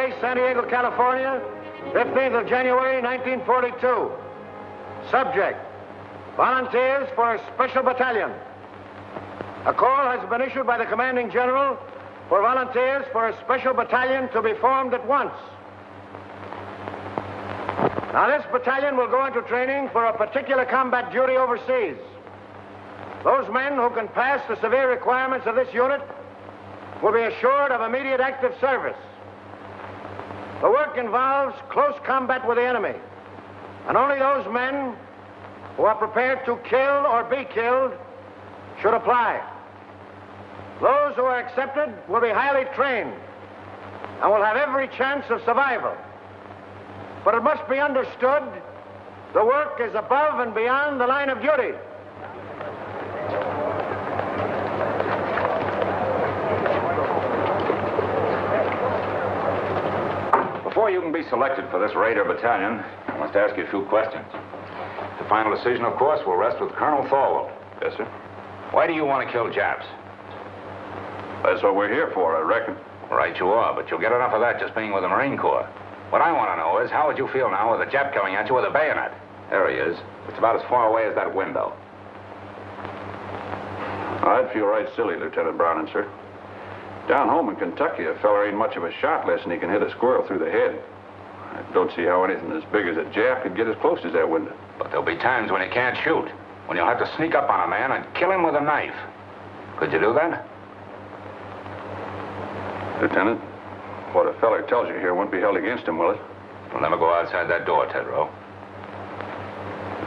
Base, San Diego, California, 15th of January, 1942. Subject, volunteers for a special battalion. A call has been issued by the commanding general for volunteers for a special battalion to be formed at once. Now, this battalion will go into training for a particular combat duty overseas. Those men who can pass the severe requirements of this unit will be assured of immediate active service. The work involves close combat with the enemy, and only those men who are prepared to kill or be killed should apply. Those who are accepted will be highly trained and will have every chance of survival. But it must be understood, the work is above and beyond the line of duty. Before you can be selected for this Raider battalion, I must ask you a few questions. The final decision, of course, will rest with Colonel Thorwald. Yes, sir. Why do you want to kill Japs? That's what we're here for, I reckon. Right you are, but you'll get enough of that just being with the Marine Corps. What I want to know is, how would you feel now with a Jap coming at you with a bayonet? There he is. It's about as far away as that window. I'd feel right silly, Lieutenant Browning, sir. Down home in Kentucky, a fella ain't much of a shot unless he can hit a squirrel through the head. I don't see how anything as big as a Jap could get as close as that window. But there'll be times when you can't shoot, when you'll have to sneak up on a man and kill him with a knife. Could you do that? Lieutenant, what a feller tells you here won't be held against him, will it? You'll never go outside that door, Tedrow.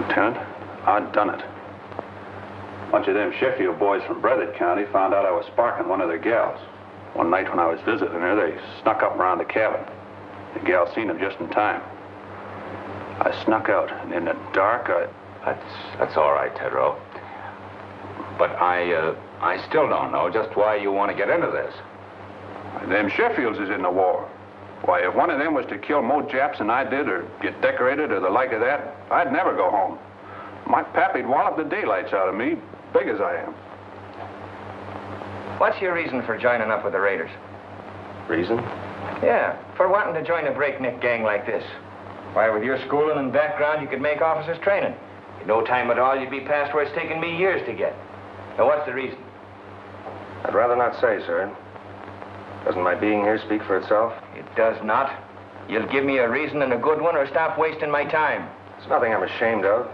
Lieutenant, I'd done it. A bunch of them Sheffield boys from Breathitt County found out I was sparking one of their gals. One night when I was visiting her, they snuck up around the cabin. The gal seen them just in time. I snuck out, and in the dark, That's all right, Tedrow. But I still don't know just why you want to get into this. Them Sheffields is in the war. Why, if one of them was to kill more Japs than I did, or get decorated, or the like of that, I'd never go home. My pappy'd wallop the daylights out of me, big as I am. What's your reason for joining up with the Raiders? Reason? Yeah, for wanting to join a breakneck gang like this. Why, with your schooling and background, you could make officers' training. In no time at all, you'd be past where it's taken me years to get. Now, what's the reason? I'd rather not say, sir. Doesn't my being here speak for itself? It does not. You'll give me a reason and a good one, or stop wasting my time. It's nothing I'm ashamed of.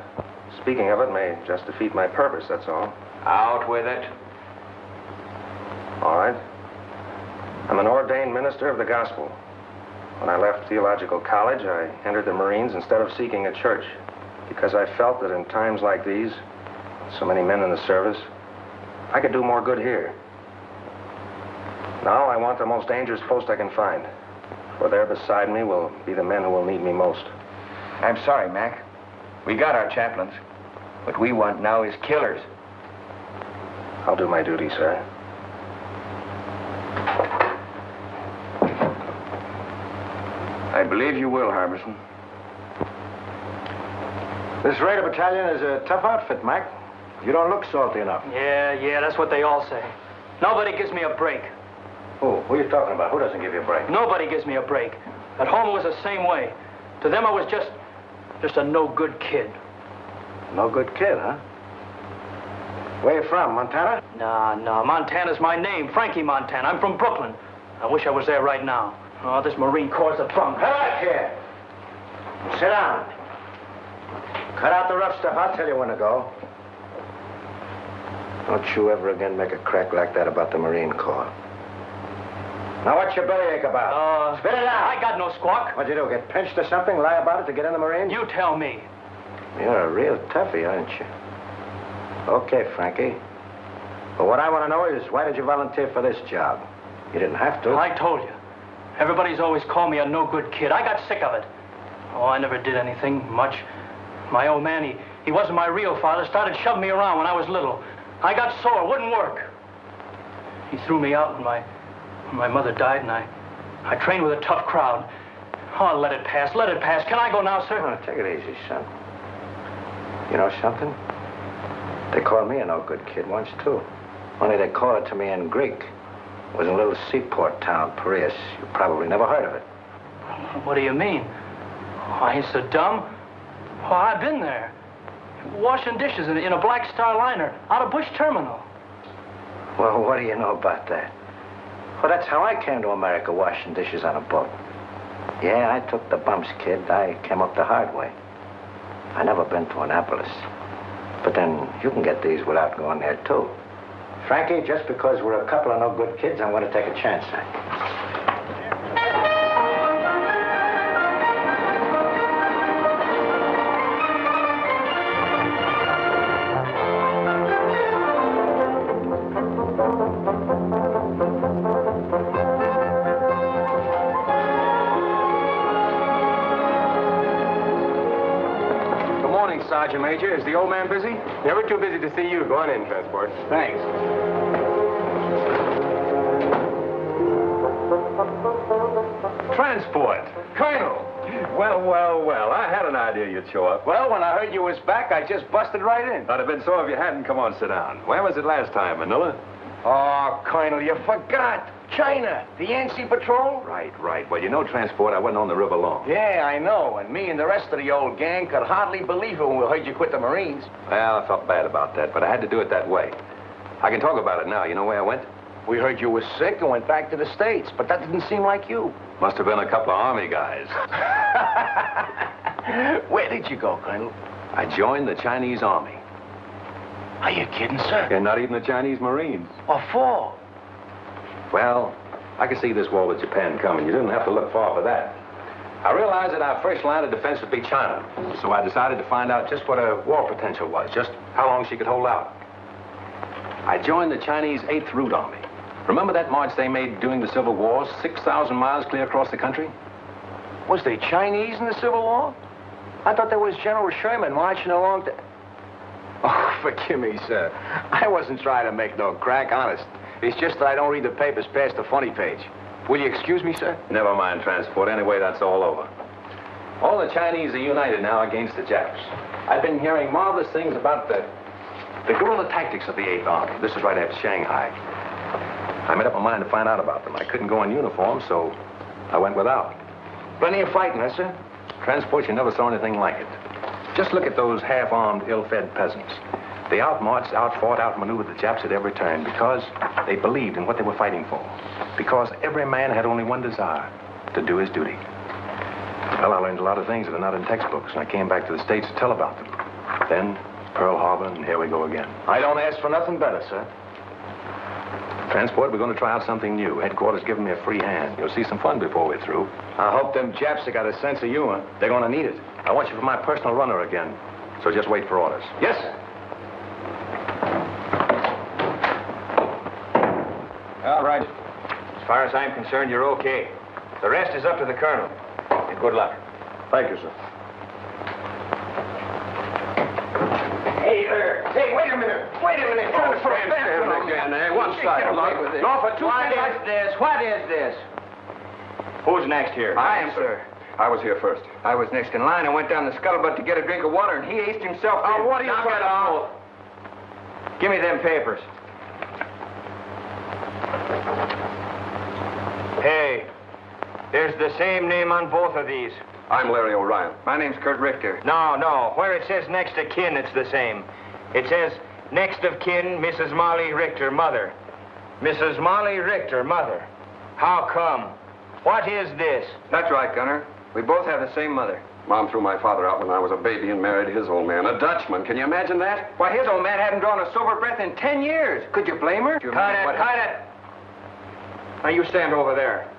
Speaking of it may just defeat my purpose, that's all. Out with it. All right. I'm an ordained minister of the gospel. When I left theological college, I entered the Marines instead of seeking a church, because I felt that in times like these, so many men in the service, I could do more good here. Now I want the most dangerous post I can find, for there beside me will be the men who will need me most. I'm sorry, Mac. We got our chaplains. What we want now is killers. I'll do my duty, sir. I believe you will, Harbison. This Raider battalion is a tough outfit, Mac. You don't look salty enough. Yeah, that's what they all say. Nobody gives me a break. Who are you talking about? Who doesn't give you a break? Nobody gives me a break. At home, it was the same way. To them, I was just a no-good kid. No good kid, huh? Where you from, Montana? No, Montana's my name, Frankie Montana. I'm from Brooklyn. I wish I was there right now. Oh, this Marine Corps' a bunk. Cut out here. Sit down. Cut out the rough stuff. I'll tell you when to go. Don't you ever again make a crack like that about the Marine Corps. Now, what's your bellyache about? Spit it out. I got no squawk. What'd you do, get pinched or something? Lie about it to get in the Marines? You tell me. You're a real toughie, aren't you? Okay, Frankie. But what I want to know is, why did you volunteer for this job? You didn't have to. I told you. Everybody's always called me a no-good kid. I got sick of it. Oh, I never did anything much. My old man, he wasn't my real father, started shoving me around when I was little. I got sore, wouldn't work. He threw me out when my mother died, and I trained with a tough crowd. Oh, let it pass. Can I go now, sir? Oh, take it easy, son. You know something? They called me a no-good kid once, too. Only they called it to me in Greek. It was in a little seaport town, Piraeus. You probably never heard of it. What do you mean? I ain't so dumb. Oh, I've been there. Washing dishes in a Black Star liner out of Bush Terminal. Well, what do you know about that? Well, that's how I came to America, washing dishes on a boat. Yeah, I took the bumps, kid. I came up the hard way. I never been to Annapolis. But then you can get these without going there, too. Frankie, just because we're a couple of no good kids, I'm going to take a chance on you. Sergeant Major, is the old man busy? Never too busy to see you. Go on in, Transport. Thanks. Transport. Colonel. Well. I had an idea you'd show up. Well, when I heard you was back, I just busted right in. I'd have been so if you hadn't. Come on, sit down. Where was it last time, Manila? Oh, Colonel, you forgot. China, the Yancey Patrol. Right. Well, you know, Transport, I wasn't on the river long. Yeah, I know. And me and the rest of the old gang could hardly believe it when we heard you quit the Marines. Well, I felt bad about that, but I had to do it that way. I can talk about it now. You know where I went? We heard you were sick and went back to the States, but that didn't seem like you. Must have been a couple of Army guys. Where did you go, Colonel? I joined the Chinese Army. Are you kidding, sir? And not even the Chinese Marines. What for? Well, I could see this war with Japan coming. You didn't have to look far for that. I realized that our first line of defense would be China. So I decided to find out just what her war potential was, just how long she could hold out. I joined the Chinese 8th Route Army. Remember that march they made during the Civil War, 6,000 miles clear across the country? Was they Chinese in the Civil War? I thought there was General Sherman marching along the... Oh, forgive me, sir. I wasn't trying to make no crack, honest. It's just that I don't read the papers past the funny page. Will you excuse me, sir? Never mind, Transport. Anyway, that's all over. All the Chinese are united now against the Japs. I've been hearing marvelous things about the guerrilla tactics of the 8th Army. This is right after Shanghai. I made up my mind to find out about them. I couldn't go in uniform, so I went without. Plenty of fighting, huh, sir? Transport, you never saw anything like it. Just look at those half-armed, ill-fed peasants. They outmarched, outfought, outmaneuvered the Japs at every turn because they believed in what they were fighting for. Because every man had only one desire, to do his duty. Well, I learned a lot of things that are not in textbooks, and I came back to the States to tell about them. Then, Pearl Harbor, and here we go again. I don't ask for nothing better, sir. Transport, we're going to try out something new. Headquarters giving me a free hand. You'll see some fun before we're through. I hope them Japs have got a sense of humor. They're going to need it. I want you for my personal runner again, so just wait for orders. Yes, sir. All right. As far as I'm concerned, you're okay. The rest is up to the colonel. And good luck. Thank you, sir. Hey, wait a minute. Wait a minute. Trying to put a fence on again, eh? One side, look. No, for two seconds. What is this? Who's next here? I am, sir. I was here first. I was next in line. I went down the scuttlebutt to get a drink of water, and he aced himself in. Oh, what are you Knock it trying to off. Give me them papers. Hey, there's the same name on both of these. I'm Larry O'Ryan. My name's Kurt Richter. No. Where it says next of kin, it's the same. It says next of kin, Mrs. Molly Richter, mother. Mrs. Molly Richter, mother. How come? What is this? That's right, Gunner. We both have the same mother. Mom threw my father out when I was a baby and married his old man, a Dutchman. Can you imagine that? Why, his old man hadn't drawn a sober breath in 10 years. Could you blame her? Cut it. Now, you stand over there.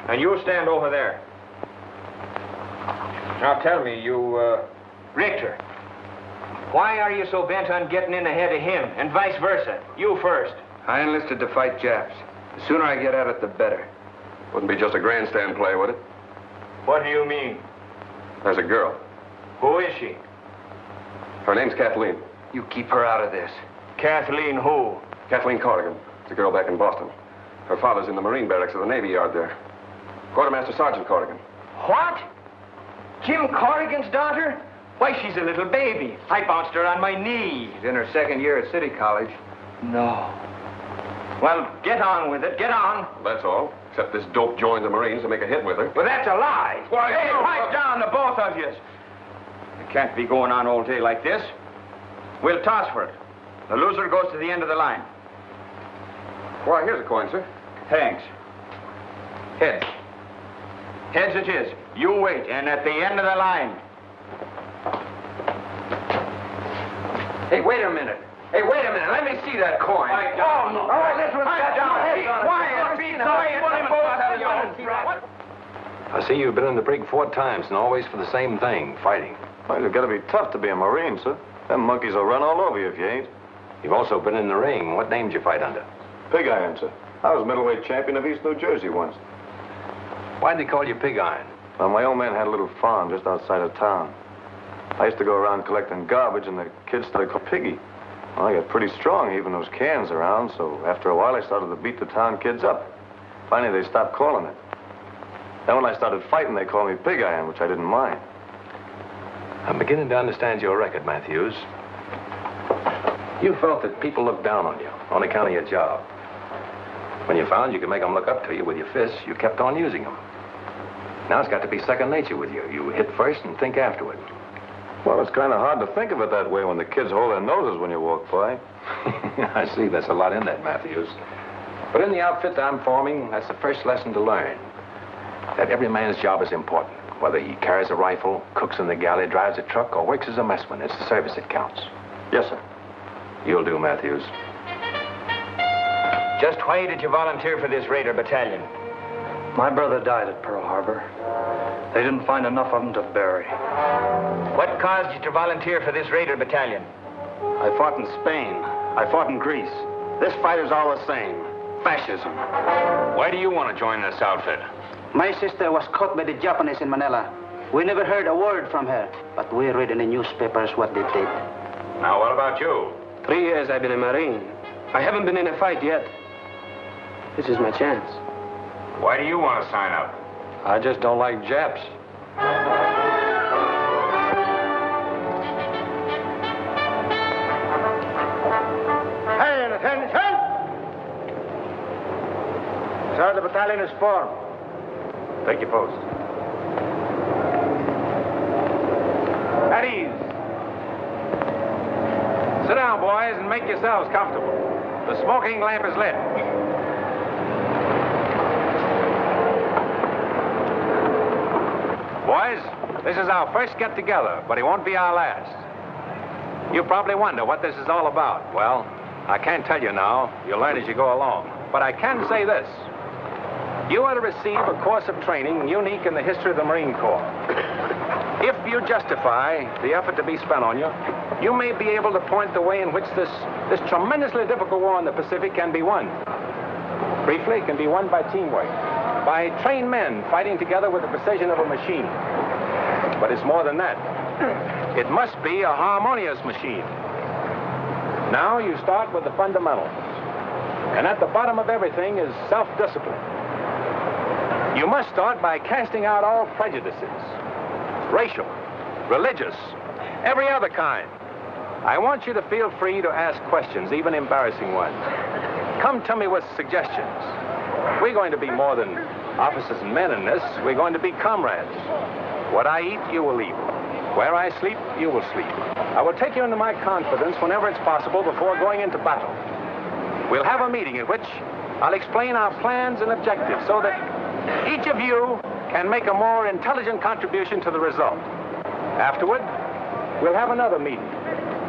And you stand over there. Now, tell me, Richter, why are you so bent on getting in ahead of him, and vice versa? You first. I enlisted to fight Japs. The sooner I get at it, the better. Wouldn't be just a grandstand play, would it? What do you mean? There's a girl. Who is she? Her name's Kathleen. You keep her out of this. Kathleen who? Kathleen Corrigan. It's a girl back in Boston. Her father's in the Marine barracks of the Navy Yard there. Quartermaster Sergeant Corrigan. What? Jim Corrigan's daughter? Why, she's a little baby. I bounced her on my knee. She's in her second year at City College. No. Well, get on with it. Get on. That's all. Except this dope joined the Marines to make a hit with her. Well, that's a lie. Why, hey, no, pipe down, the both of you. It can't be going on all day like this. We'll toss for it. The loser goes to the end of the line. Why, here's a coin, sir. Thanks. Heads. Heads it is. You wait, and at the end of the line. Hey, wait a minute. Hey, wait a minute. Let me see that coin. Oh, no. All right, let's put that down. Hey, quiet. Be quiet. I see you've been in the brig 4 times, and always for the same thing, fighting. Well, you've got to be tough to be a Marine, sir. Them monkeys will run all over you if you ain't. You've also been in the ring. What name did you fight under? Pig Iron, sir. I was middleweight champion of East New Jersey once. Why'd they call you Pig Iron? Well, my old man had a little farm just outside of town. I used to go around collecting garbage, and the kids started calling Piggy. Well, I got pretty strong heaving those cans around, so after a while I started to beat the town kids up. Finally, they stopped calling it. Then when I started fighting, they called me Pig Iron, which I didn't mind. I'm beginning to understand your record, Matthews. You felt that people looked down on you on account of your job. When you found you could make them look up to you with your fists, you kept on using them. Now it's got to be second nature with you. You hit first and think afterward. Well, it's kind of hard to think of it that way when the kids hold their noses when you walk by. I see. There's a lot in that, Matthews. But in the outfit that I'm forming, that's the first lesson to learn. That every man's job is important. Whether he carries a rifle, cooks in the galley, drives a truck, or works as a messman, it's the service that counts. Yes, sir. You'll do, Matthews. Just why did you volunteer for this Raider battalion? My brother died at Pearl Harbor. They didn't find enough of him to bury. What caused you to volunteer for this Raider battalion? I fought in Spain. I fought in Greece. This fight is all the same. Fascism. Why do you want to join this outfit? My sister was caught by the Japanese in Manila. We never heard a word from her, but we read in the newspapers what they did. Now, what about you? 3 years I've been a Marine. I haven't been in a fight yet. This is my chance. Why do you want to sign up? I just don't like Japs. Hey, and attention! Sir, the battalion is formed. Take your post. At ease. Sit down, boys, and make yourselves comfortable. The smoking lamp is lit. Boys, this is our first get-together, but it won't be our last. You probably wonder what this is all about. Well, I can't tell you now. You'll learn as you go along. But I can say this. You are to receive a course of training unique in the history of the Marine Corps. If you justify the effort to be spent on you, you may be able to point the way in which this tremendously difficult war in the Pacific can be won. Briefly, it can be won by teamwork, by trained men fighting together with the precision of a machine. But it's more than that. It must be a harmonious machine. Now you start with the fundamentals. And at the bottom of everything is self-discipline. You must start by casting out all prejudices. Racial, religious, every other kind. I want you to feel free to ask questions, even embarrassing ones. Come to me with suggestions. We're going to be more than officers and men in this. We're going to be comrades. What I eat, you will eat. Where I sleep, you will sleep. I will take you into my confidence whenever it's possible before going into battle. We'll have a meeting in which I'll explain our plans and objectives so that each of you can make a more intelligent contribution to the result. Afterward, we'll have another meeting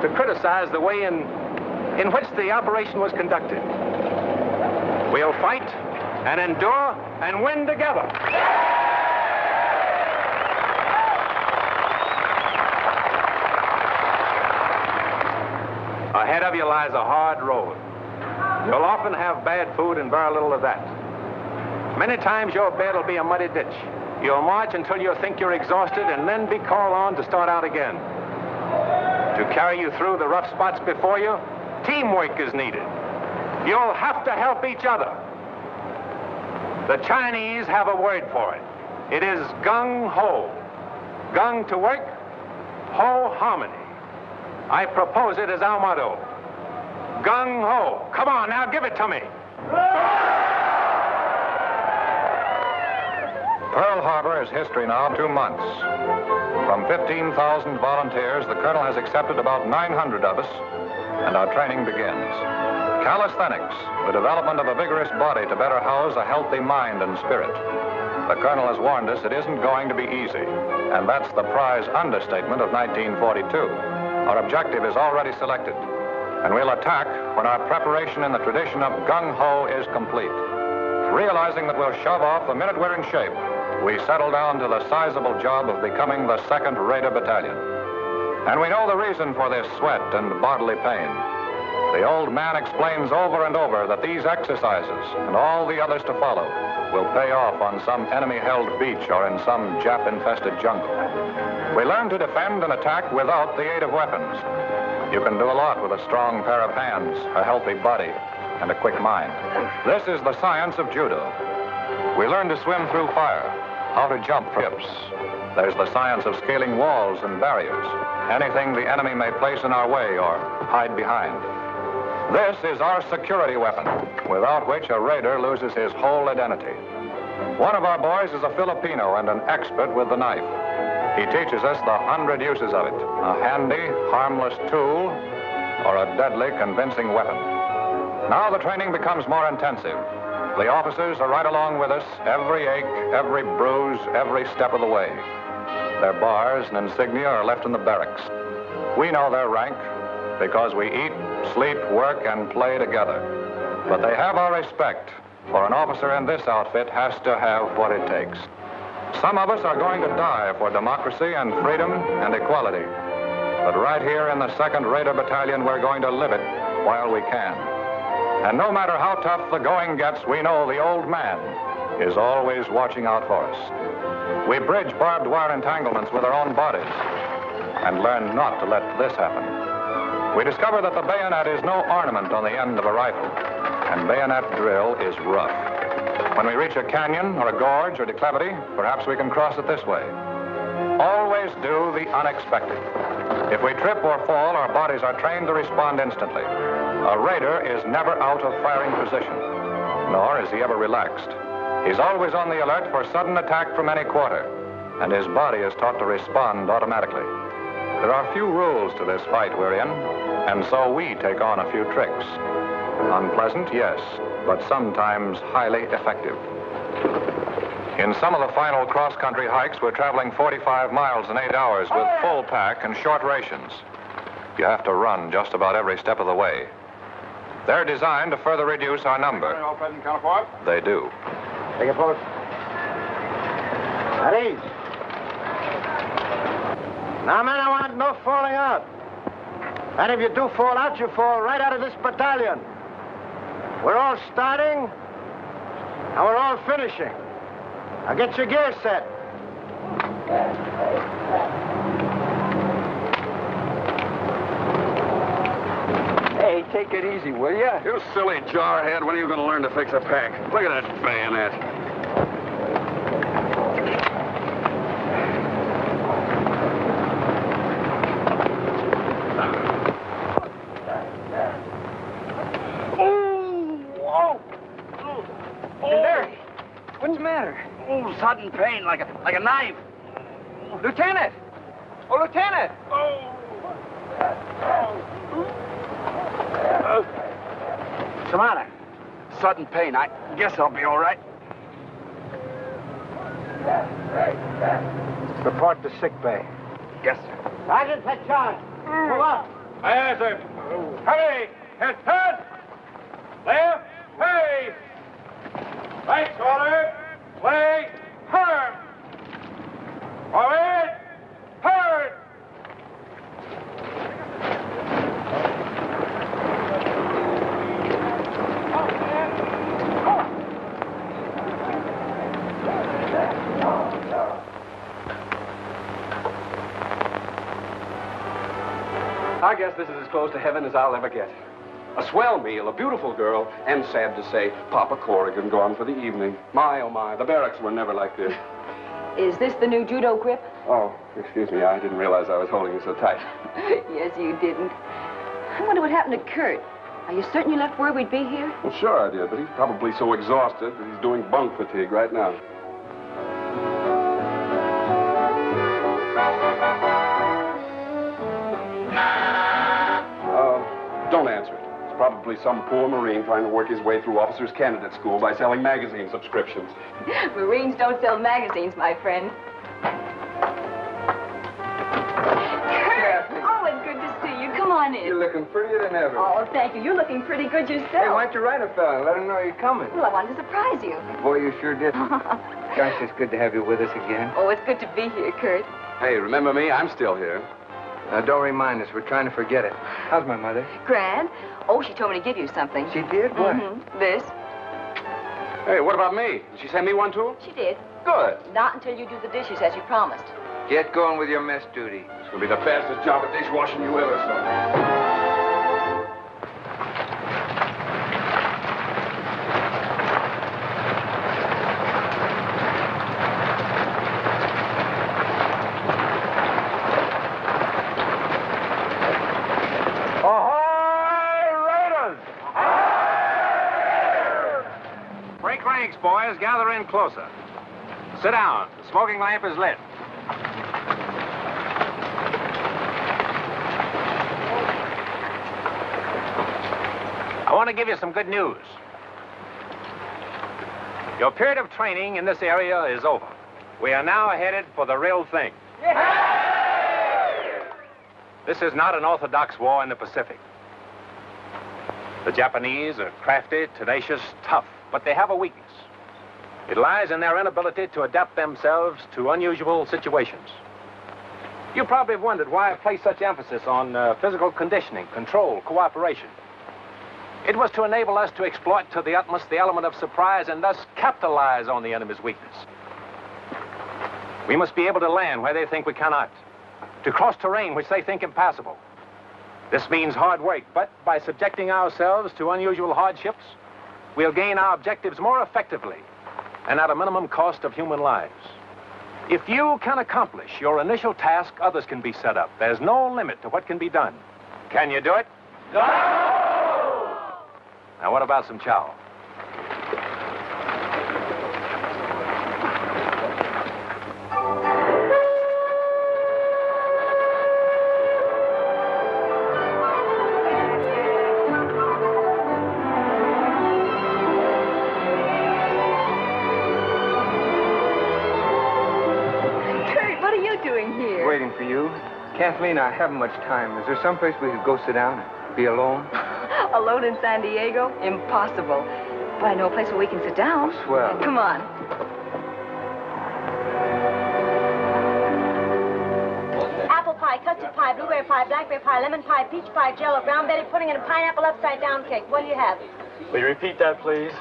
to criticize the way in which the operation was conducted. We'll fight and endure and win together. Ahead of you lies a hard road. You'll often have bad food and very little of that. Many times your bed will be a muddy ditch. You'll march until you think you're exhausted and then be called on to start out again. To carry you through the rough spots before you, teamwork is needed. You'll have to help each other. The Chinese have a word for it. It is Gung Ho. Gung to work, Ho harmony. I propose it as our motto. Gung Ho. Come on now, give it to me. Pearl Harbor is history now, 2 months. From 15,000 volunteers, the colonel has accepted about 900 of us, and our training begins. Calisthenics, the development of a vigorous body to better house a healthy mind and spirit. The colonel has warned us it isn't going to be easy, and that's the prize understatement of 1942. Our objective is already selected, and we'll attack when our preparation in the tradition of Gung Ho is complete. Realizing that we'll shove off the minute we're in shape, we settle down to the sizable job of becoming the 2nd Raider Battalion. And we know the reason for this sweat and bodily pain. The old man explains over and over that these exercises, and all the others to follow, will pay off on some enemy-held beach or in some Jap-infested jungle. We learn to defend and attack without the aid of weapons. You can do a lot with a strong pair of hands, a healthy body, and a quick mind. This is the science of judo. We learn to swim through fire, how to jump from ships. There's the science of scaling walls and barriers, anything the enemy may place in our way or hide behind. This is our security weapon, without which a raider loses his whole identity. One of our boys is a Filipino and an expert with the knife. He teaches us the 100 uses of it, a handy, harmless tool, or a deadly, convincing weapon. Now the training becomes more intensive. The officers are right along with us, every ache, every bruise, every step of the way. Their bars and insignia are left in the barracks. We know their rank because we eat, sleep, work, and play together. But they have our respect, for an officer in this outfit has to have what it takes. Some of us are going to die for democracy and freedom and equality. But right here in the 2nd Raider Battalion, we're going to live it while we can. And no matter how tough the going gets, we know the old man is always watching out for us. We bridge barbed wire entanglements with our own bodies and learn not to let this happen. We discover that the bayonet is no ornament on the end of a rifle, and bayonet drill is rough. When we reach a canyon or a gorge or declivity, perhaps we can cross it this way. Always do the unexpected. If we trip or fall, our bodies are trained to respond instantly. A raider is never out of firing position, nor is he ever relaxed. He's always on the alert for sudden attack from any quarter, and his body is taught to respond automatically. There are few rules to this fight we're in, and so we take on a few tricks. Unpleasant, yes, but sometimes highly effective. In some of the final cross-country hikes, we're traveling 45 miles in 8 hours with full pack and short rations. You have to run just about every step of the way. They're designed to further reduce our number. All present, counterpart. They do. Take a post. At ease. Now, men, I want no falling out. And if you do fall out, you fall right out of this battalion. We're all starting, and we're all finishing. Now get your gear set. Hey, take it easy, will ya? You silly jarhead, when are you going to learn to fix a pack? Look at that bayonet. What's the matter? Oh, sudden pain, like a knife. Lieutenant! Oh, Lieutenant! What's the matter? Sudden pain. I guess I'll be all right. Report to sick bay. Yes, sir. Sergeant, take charge. Move up. Aye, sir. Hurry! Head, turn! Left, hey! Right shoulder, leg, turn! Forward, turn! I guess this is as close to heaven as I'll ever get. A swell meal, a beautiful girl, and sad to say, Papa Corrigan gone for the evening. My, oh my, the barracks were never like this. Is this the new judo grip? Oh, excuse me, I didn't realize I was holding you so tight. Yes, you didn't. I wonder what happened to Kurt. Are you certain you left word we'd be here? Well, sure I did, but he's probably so exhausted that he's doing bunk fatigue right now. Don't answer it. It's probably some poor Marine trying to work his way through officers' candidate school by selling magazine subscriptions. Marines don't sell magazines, my friend. Kurt! Oh, it's good to see you. Come on in. You're looking prettier than ever. Oh, thank you. You're looking pretty good yourself. Hey, why don't you write a fella and let him know you're coming? Well, I wanted to surprise you. Boy, you sure did. Gosh, it's good to have you with us again. Oh, it's good to be here, Kurt. Hey, remember me? I'm still here. Don't remind us. We're trying to forget it. How's my mother? Grand. Oh, she told me to give you something. She did? What? This. Hey, what about me? Did she send me one, too? She did. Good. Not until you do the dishes as you promised. Get going with your mess duty. It's going to be the fastest job of dishwashing you ever saw. Boys, gather in closer. Sit down. The smoking lamp is lit. I want to give you some good news. Your period of training in this area is over. We are now headed for the real thing. This is not an orthodox war in the Pacific. The Japanese are crafty, tenacious, tough, but they have a weakness. It lies in their inability to adapt themselves to unusual situations. You probably have wondered why I place such emphasis on physical conditioning, control, cooperation. It was to enable us to exploit to the utmost the element of surprise and thus capitalize on the enemy's weakness. We must be able to land where they think we cannot, to cross terrain which they think impassable. This means hard work, but by subjecting ourselves to unusual hardships, we'll gain our objectives more effectively and at a minimum cost of human lives. If you can accomplish your initial task, others can be set up. There's no limit to what can be done. Can you do it? No! Now, what about some chow? Kathleen, I haven't much time. Is there someplace we could go sit down and be alone? Alone in San Diego? Impossible. But I know a place where we can sit down. Oh, swell. Come on. Apple pie, custard pie, blueberry pie, blackberry pie, lemon pie, peach pie, jello, brown Betty pudding, and a pineapple upside-down cake. What do you have? Will you repeat that, please?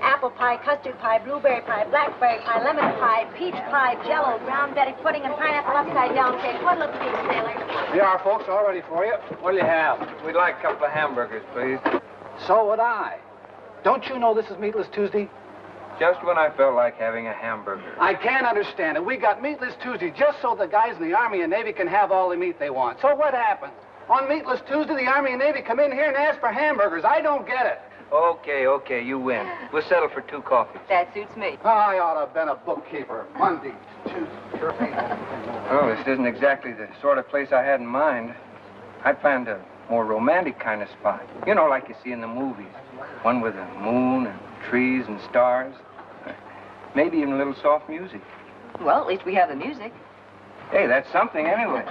Apple pie, custard pie, blueberry pie, blackberry pie, lemon pie, peach pie, jello, brown Betty pudding, and pineapple upside-down cake. What'll it be, sailor? Here are, folks, all ready for you. What'll you have? We'd like a couple of hamburgers, please. So would I. Don't you know this is Meatless Tuesday? Just when I felt like having a hamburger. I can't understand it. We got Meatless Tuesday just so the guys in the Army and Navy can have all the meat they want. So what happens? On Meatless Tuesday, the Army and Navy come in here and ask for hamburgers. I don't get it. Okay, you win. We'll settle for 2 coffees. That suits me. I ought to have been a bookkeeper. Monday, Tuesday. Well, this isn't exactly the sort of place I had in mind. I planned a more romantic kind of spot. You know, like you see in the movies. One with a moon and trees and stars. Maybe even a little soft music. Well, at least we have the music. Hey, that's something anyway.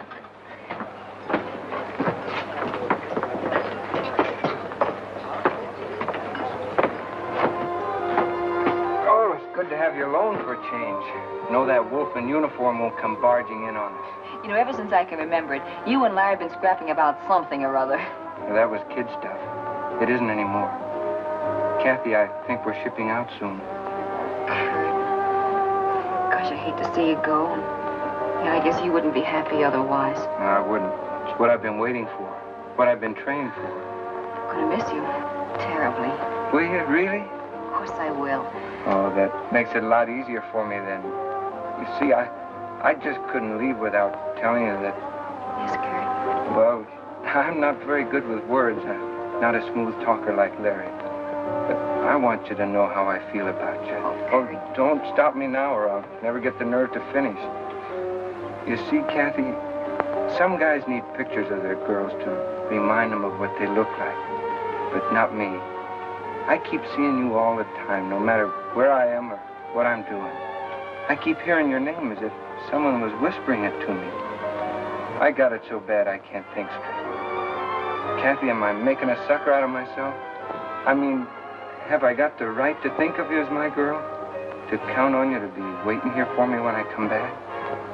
Good to have you alone for a change. Know that wolf in uniform won't come barging in on us. You know, ever since I can remember it, you and Larry have been scrapping about something or other. Well, that was kid stuff. It isn't anymore. Kathy, I think we're shipping out soon. Gosh, I hate to see you go. Yeah, I guess you wouldn't be happy otherwise. No, I wouldn't. It's what I've been waiting for. What I've been trained for. I'm gonna miss you terribly. Will you, really? Of course I will. Oh, that makes it a lot easier for me then. You see, I just couldn't leave without telling you that... Yes, Kurt? Well, I'm not very good with words. not a smooth talker like Larry. But I want you to know how I feel about you. Oh, don't stop me now or I'll never get the nerve to finish. You see, Kathy, some guys need pictures of their girls to remind them of what they look like. But not me. I keep seeing you all the time, no matter where I am or what I'm doing. I keep hearing your name as if someone was whispering it to me. I got it so bad I can't think straight. Kathy, am I making a sucker out of myself? I mean, have I got the right to think of you as my girl? To count on you to be waiting here for me when I come back?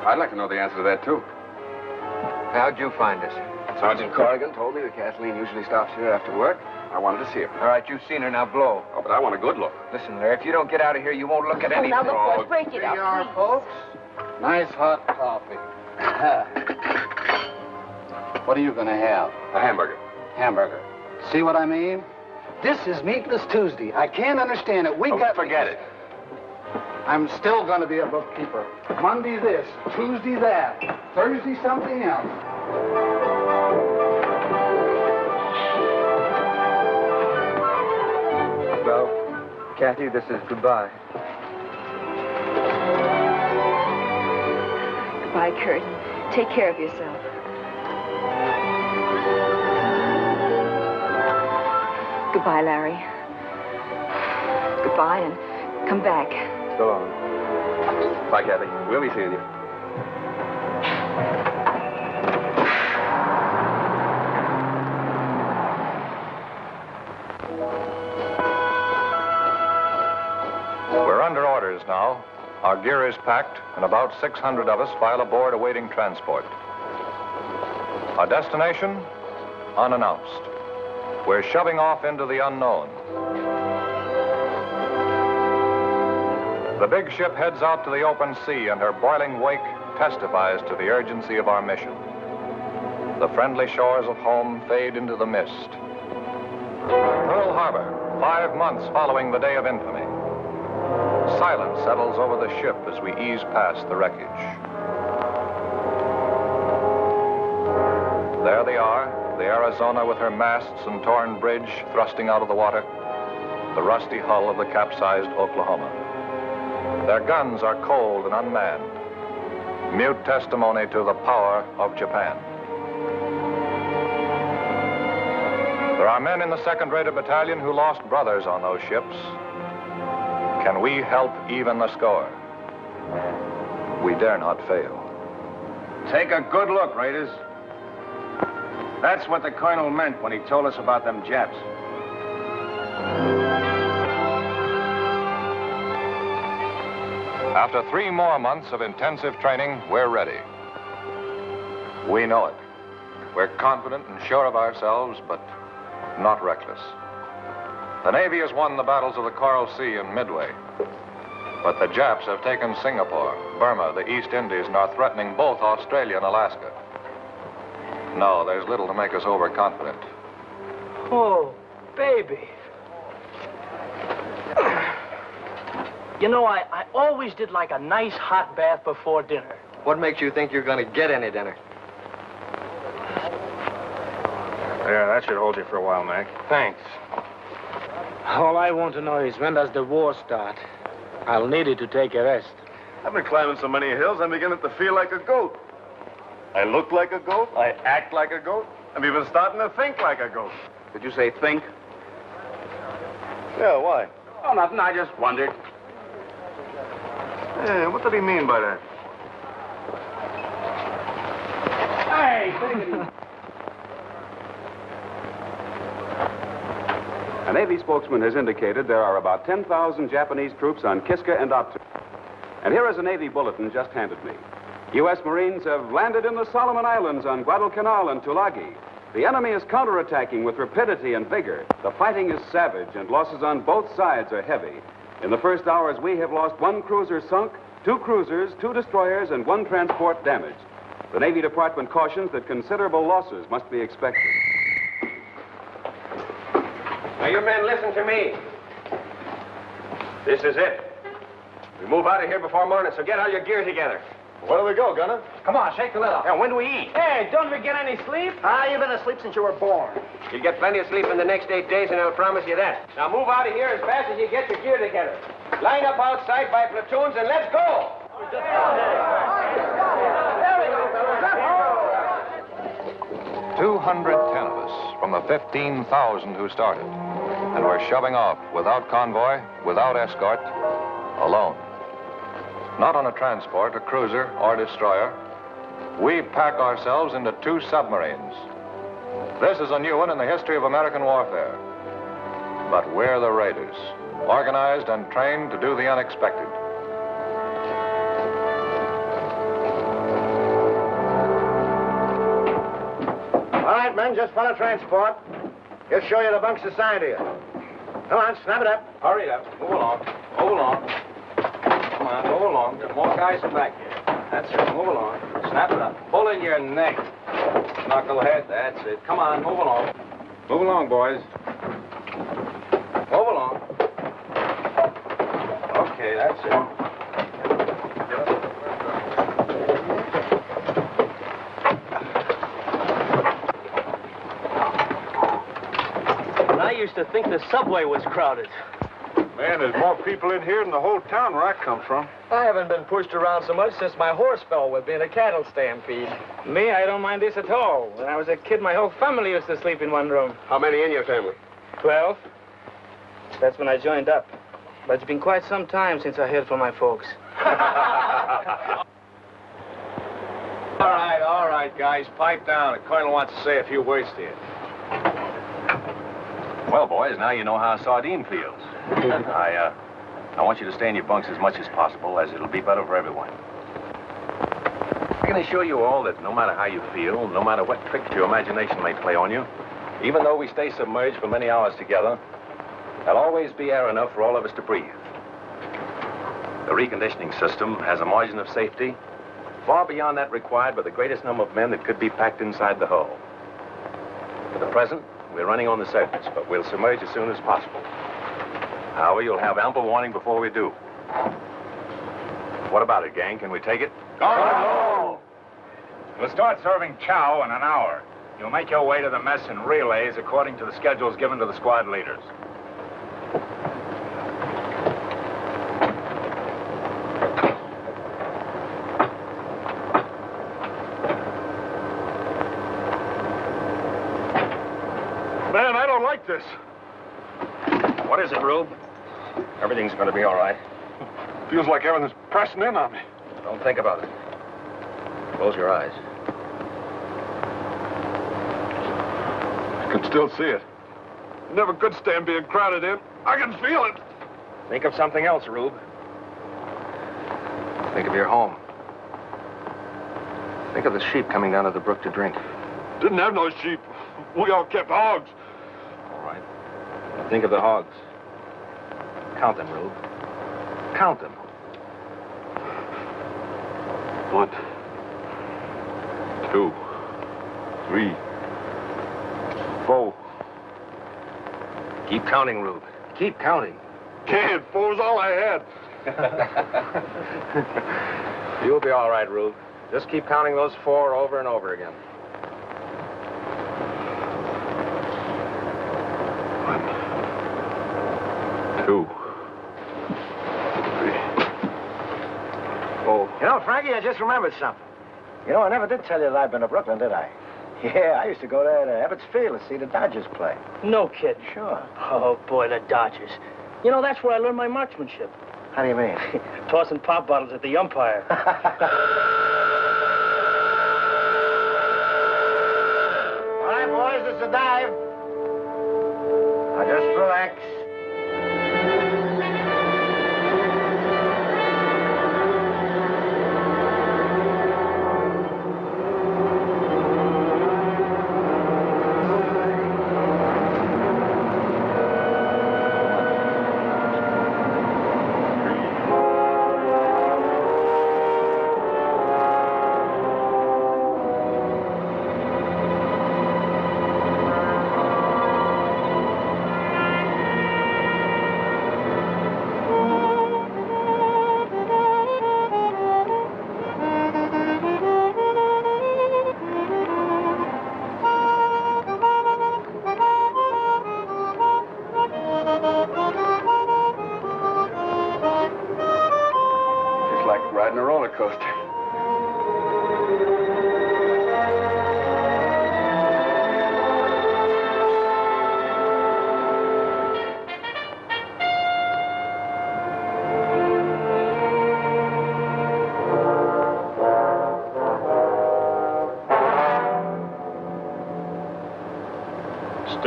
I'd like to know the answer to that, too. How'd you find us? Sergeant Corrigan told me that Kathleen usually stops here after work. I wanted to see her. All right, you've seen her, now blow. Oh, but I want a good look. Listen, Larry, if you don't get out of here, you won't look at anything. Now, look, boys, break it up, please. Folks. Nice hot coffee. What are you going to have? A hamburger. Hamburger. See what I mean? This is Meatless Tuesday. I can't understand it. Forget it. I'm still going to be a bookkeeper. Monday this, Tuesday that, Thursday something else. Well, Kathy, this is goodbye. Goodbye, Kurt. Take care of yourself. Goodbye, Larry. Goodbye, and come back. So long. Bye, Kathy. We'll be seeing you. We're under orders now. Our gear is packed, and about 600 of us file aboard awaiting transport. Our destination? Unannounced. We're shoving off into the unknown. The big ship heads out to the open sea, and her boiling wake testifies to the urgency of our mission. The friendly shores of home fade into the mist. Pearl Harbor, 5 months following the day of infamy. Silence settles over the ship as we ease past the wreckage. There they are, the Arizona with her masts and torn bridge thrusting out of the water, the rusty hull of the capsized Oklahoma. Their guns are cold and unmanned, mute testimony to the power of Japan. There are men in the 2nd Rated Battalion who lost brothers on those ships. Can we help even the score? We dare not fail. Take a good look, Raiders. That's what the colonel meant when he told us about them Japs. After 3 more months of intensive training, we're ready. We know it. We're confident and sure of ourselves, but not reckless. The Navy has won the battles of the Coral Sea and Midway. But the Japs have taken Singapore, Burma, the East Indies, and are threatening both Australia and Alaska. No, there's little to make us overconfident. Oh, baby. You know, I always did like a nice hot bath before dinner. What makes you think you're going to get any dinner? Yeah, that should hold you for a while, Mac. Thanks. All I want to know is when does the war start? I'll need it to take a rest. I've been climbing so many hills, I'm beginning to feel like a goat. I look like a goat. I act like a goat. I'm even starting to think like a goat. Did you say think? Yeah, why? Oh, nothing. I just wondered. Yeah, what did he mean by that? Hey, a Navy spokesman has indicated there are about 10,000 Japanese troops on Kiska and Attu. And here is a Navy bulletin just handed me. U.S. Marines have landed in the Solomon Islands on Guadalcanal and Tulagi. The enemy is counterattacking with rapidity and vigor. The fighting is savage, and losses on both sides are heavy. In the first hours, we have lost 1 cruiser sunk, 2 cruisers, 2 destroyers, and 1 transport damaged. The Navy Department cautions that considerable losses must be expected. Now, you men, listen to me. This is it. We move out of here before morning, so get all your gear together. Where do we go, Gunner? Come on, shake the lid off. Yeah, when do we eat? Hey, don't we get any sleep? You've been asleep since you were born. You'll get plenty of sleep in the next 8 days, and I'll promise you that. Now move out of here as fast as you get your gear together. Line up outside by platoons, and let's go! 210 of us from the 15,000 who started. And we're shoving off without convoy, without escort, alone. Not on a transport, a cruiser, or destroyer. We pack ourselves into 2 submarines. This is a new one in the history of American warfare. But we're the raiders, organized and trained to do the unexpected. All right, men, just follow transport. He'll show you the bunks assigned to you. Come on, snap it up. Hurry it up. Move along. Move along. Come on, move along. There are more guys in back here. That's it. Move along. Snap it up. Pull in your neck. Knucklehead. That's it. Come on, move along. Move along, boys. Move along. Okay, that's it. I used to think the subway was crowded. Man, there's more people in here than the whole town where I come from. I haven't been pushed around so much since my horse fell with me in a cattle stampede. Me, I don't mind this at all. When I was a kid, my whole family used to sleep in one room. How many in your family? 12. That's when I joined up. But it's been quite some time since I heard from my folks. All right, guys, pipe down. The colonel wants to say a few words to you. Well, boys, now you know how a sardine feels. I want you to stay in your bunks as much as possible, as it'll be better for everyone. I can assure you all that no matter how you feel, no matter what tricks your imagination may play on you, even though we stay submerged for many hours together, there'll always be air enough for all of us to breathe. The reconditioning system has a margin of safety far beyond that required by the greatest number of men that could be packed inside the hull. For the present, we're running on the surface, but we'll submerge as soon as possible. However, you'll have ample warning before we do. What about it, gang? Can we take it? Go! We'll start serving chow in an hour. You'll make your way to the mess in relays according to the schedules given to the squad leaders. Man, I don't like this. What is it, Rube? Everything's going to be all right. Feels like everything's pressing in on me. Don't think about it. Close your eyes. I can still see it. Never could stand being crowded in. I can feel it. Think of something else, Rube. Think of your home. Think of the sheep coming down to the brook to drink. Didn't have no sheep. We all kept hogs. All right. Now think of the hogs. Count them, Rube. Count them. 1, 2, 3, 4. Keep counting, Rube. Keep counting. Can't. 4's all I had. You'll be all right, Rube. Just keep counting those 4 over and over again. 1, 2, 3, 4. You know, Frankie, I just remembered something. You know, I never did tell you that I've been to Brooklyn, did I? Yeah, I used to go there to Ebbets Field to see the Dodgers play. No kidding. Sure. Oh, boy, the Dodgers. You know, that's where I learned my marksmanship. How do you mean? Tossing pop bottles at the umpire. All right, boys, it's a dive. Now, just relax.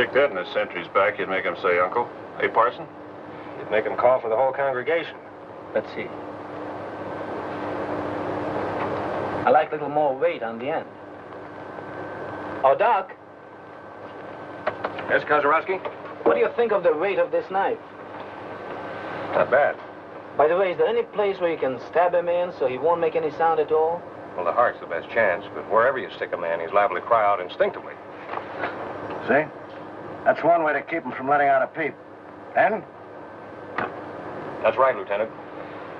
Stick that in his sentry's back, you'd make him say, Uncle. Hey, Parson? You'd make him call for the whole congregation. Let's see. I like a little more weight on the end. Oh, Doc. Yes, Kozarowski? What do you think of the weight of this knife? Not bad. By the way, is there any place where you can stab him in so he won't make any sound at all? Well, the heart's the best chance, but wherever you stick a man, he's liable to cry out instinctively. See? That's one way to keep him from letting out a peep. And? That's right, Lieutenant.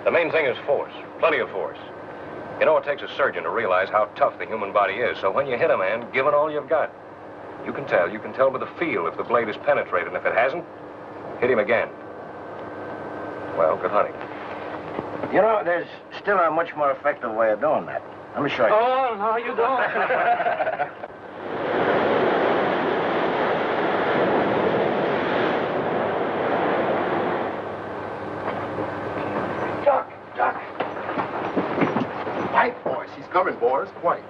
The main thing is force. Plenty of force. You know, it takes a surgeon to realize how tough the human body is, so when you hit a man, give it all you've got. You can tell by the feel if the blade is penetrated, and if it hasn't, hit him again. Well, good hunting. You know, there's still a much more effective way of doing that. Let me show you. Oh, no, you don't. Doc. Quiet, boys. He's coming, boys. Quiet.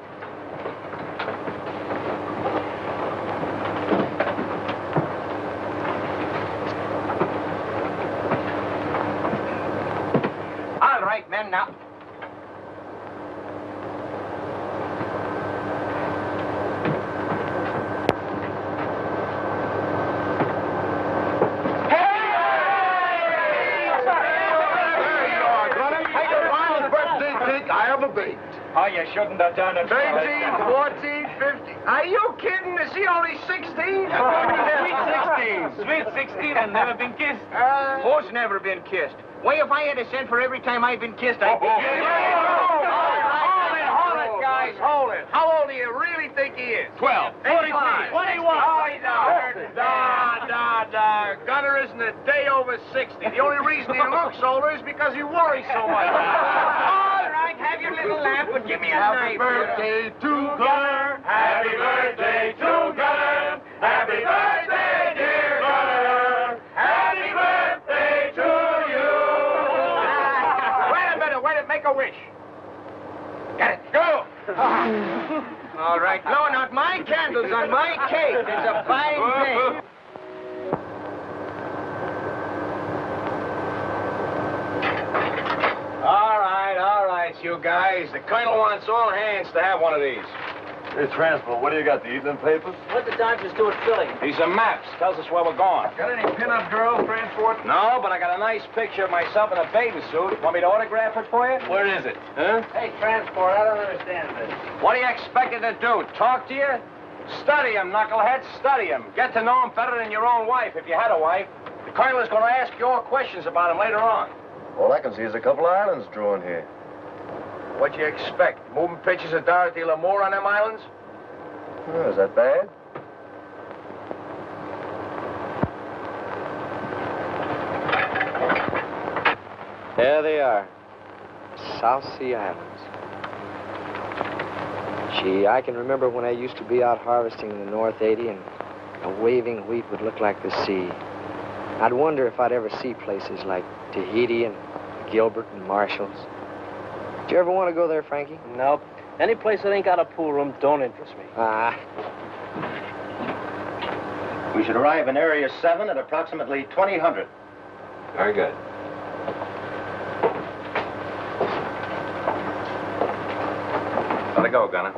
All right, men, now. Oh, you shouldn't have done it. 13, 14, 15. Are you kidding? Is he only 16? Sweet 16 and never been kissed. Horse never been kissed. Why, if I had a cent for every time I've been kissed, I'd be... Hold it, guys, hold it. How old do you really think he is? 12. 45. 21. Oh, Gunner isn't a day over 60. The only reason he looks older is because he worries so much. All right, have your little laugh, but give me a knife. Happy birthday to Gunner. Happy birthday to Gunner. Happy birthday, dear Gunner. Happy birthday to you. Wait a minute, make a wish. Get it, go. All right, blowing out my candles on my cake. It's a fine day. All right, you guys. The colonel wants all hands to have one of these. Hey, Transport, what do you got, the evening papers? What's the time for Stuart filling? These are maps. Tells us where we're going. Got any pin-up girls, Transport? No, but I got a nice picture of myself in a bathing suit. Want me to autograph it for you? Where is it? Huh? Hey, Transport, I don't understand this. What do you expect it to do? Talk to you? Study him, knucklehead. Study him. Get to know him better than your own wife, if you had a wife. The colonel is going to ask you all questions about him later on. All I can see is a couple of islands drawn here. What'd you expect? Moving pictures of Dorothy Lamour on them islands? Oh, is that bad? There they are. South Sea Islands. Gee, I can remember when I used to be out harvesting in the North 80 and a waving wheat would look like the sea. I'd wonder if I'd ever see places like Tahiti and Gilbert and Marshall's. Did you ever want to go there, Frankie? Nope. Any place that ain't got a pool room don't interest me. Ah. We should arrive in Area 7 at approximately 2000. Very good. Let it go, Gunner.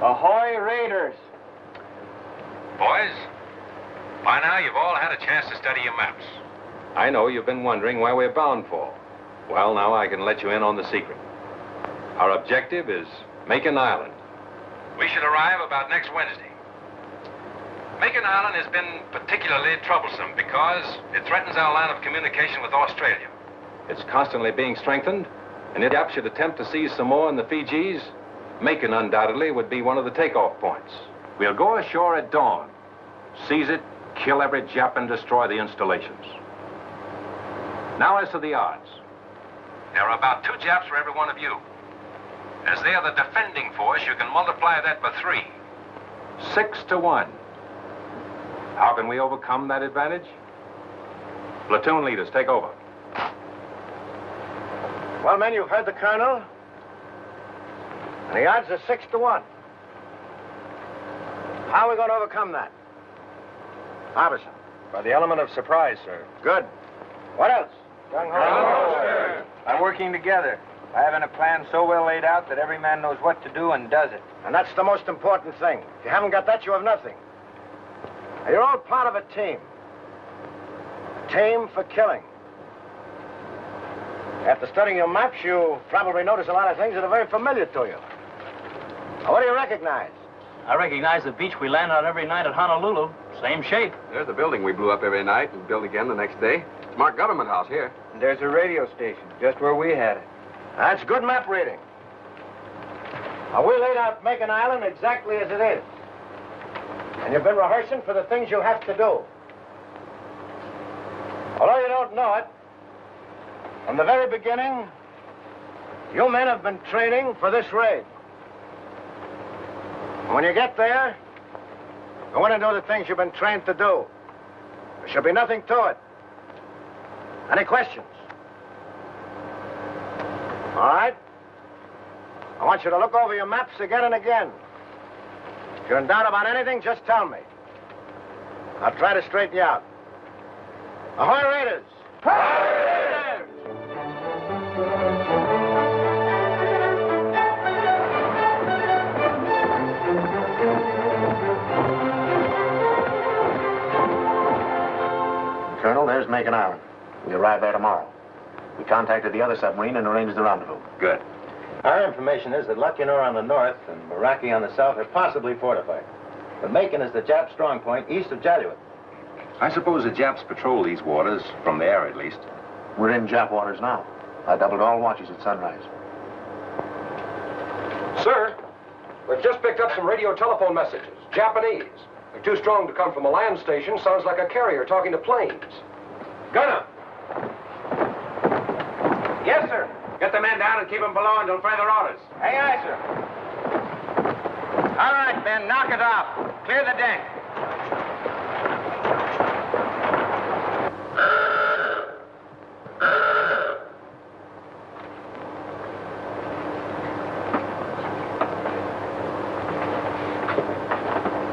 Ahoy, Raiders! Boys, by now you've all had a chance to study your maps. I know you've been wondering where we're bound for. Well, now I can let you in on the secret. Our objective is Makin Island. We should arrive about next Wednesday. Makin Island has been particularly troublesome because it threatens our line of communication with Australia. It's constantly being strengthened, and if Japs should attempt to seize Samoa and the Fijis, Makin undoubtedly would be one of the takeoff points. We'll go ashore at dawn, seize it, kill every Jap, and destroy the installations. Now as to the odds. There are about 2 Japs for every one of you. As they are the defending force, you can multiply that by 3. 6 to 1. How can we overcome that advantage? Platoon leaders, take over. Well, men, you've heard the colonel. And the odds are 6 to 1. How are we going to overcome that? Harbison. By the element of surprise, sir. Good. What else? Gung Ho, sir. By working together. By having a plan so well laid out that every man knows what to do and does it. And that's the most important thing. If you haven't got that, you have nothing. Now, you're all part of a team. A team for killing. After studying your maps, you probably notice a lot of things that are very familiar to you. Now, what do you recognize? I recognize the beach we land on every night at Honolulu. Same shape. There's the building we blew up every night and built again the next day. It's marked Government House here. And there's a radio station, just where we had it. That's good map reading. Now, we laid out Makin Island exactly as it is. And you've been rehearsing for the things you have to do. Although you don't know it, from the very beginning, you men have been training for this raid. And when you get there, go in and do the things you've been trained to do. There should be nothing to it. Any questions? All right? I want you to look over your maps again and again. If you're in doubt about anything, just tell me. I'll try to straighten you out. Ahoy, Raiders! Colonel, there's Makin Island. We arrive there tomorrow. We contacted the other submarine and arranged the rendezvous. Good. Our information is that Lucknow on the north and Meraki on the south are possibly fortified. But Makin is the Jap strong point east of Jaluyut. I suppose the Japs patrol these waters, from the air at least. We're in Jap waters now. I doubled all watches at sunrise. Sir, we've just picked up some radio telephone messages. Japanese. They're too strong to come from a land station. Sounds like a carrier talking to planes. Gunner! Yes, sir. Get the men down and keep them below until further orders. Aye, aye, sir. All right, men, knock it off. Clear the deck.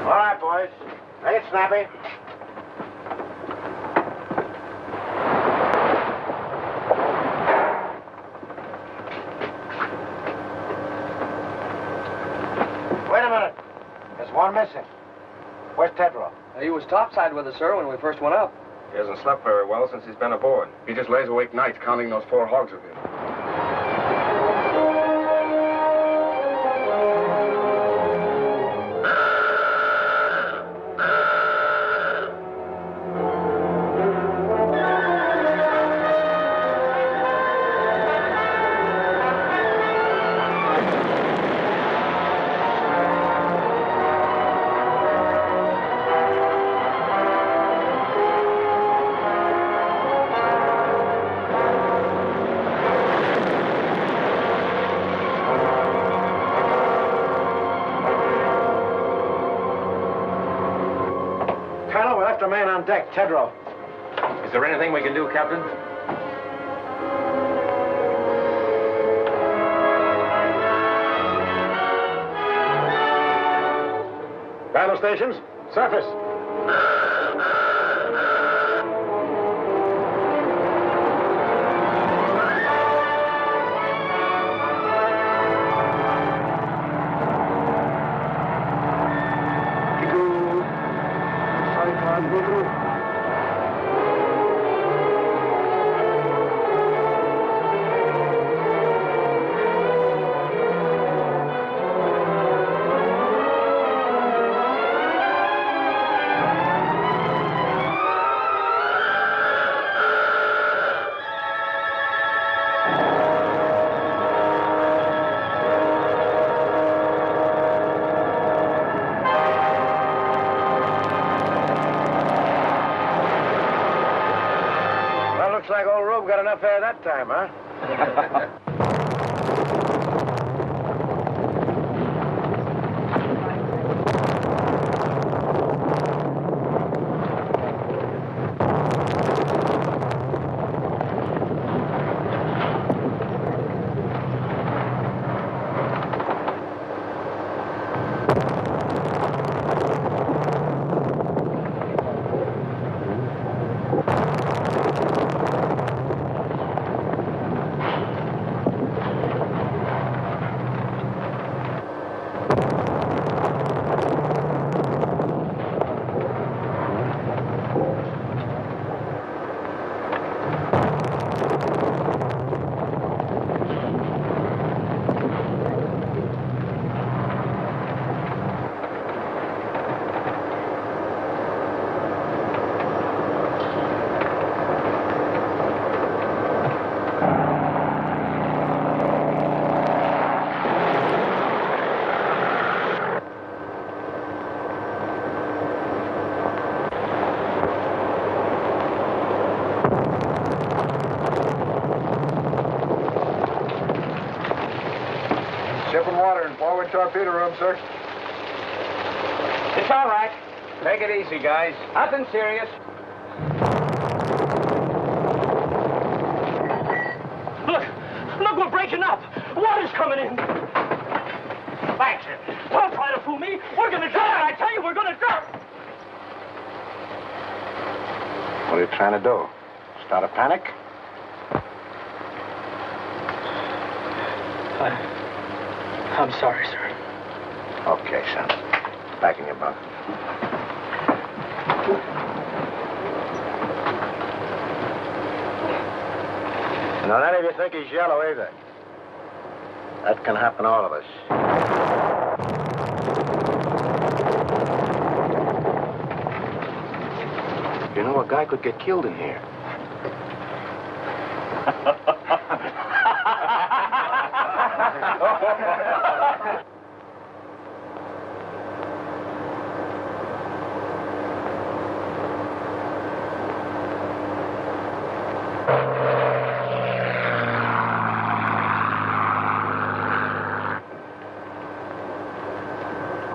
All right, boys. Make it snappy. Wait a minute. There's one missing. Where's Tedrow? He was topside with us, sir, when we first went up. He hasn't slept very well since he's been aboard. He just lays awake nights counting those 4 hogs of his. Colonel, we left a man on deck, Tedrow. Is there anything we can do, Captain? Battle stations, surface. Looks like old Rube got enough air that time, huh? water in forward torpedo room, sir. It's all right. Take it easy, guys. Nothing serious. Look, we're breaking up. Water's coming in. Thanks. Don't try to fool me. We're gonna drown. I tell you, we're gonna drown. What are you trying to do? Start a panic? I'm sorry, sir. Okay, son. Back in your bunk. Now, none of you think he's yellow either. That can happen to all of us. You know, a guy could get killed in here.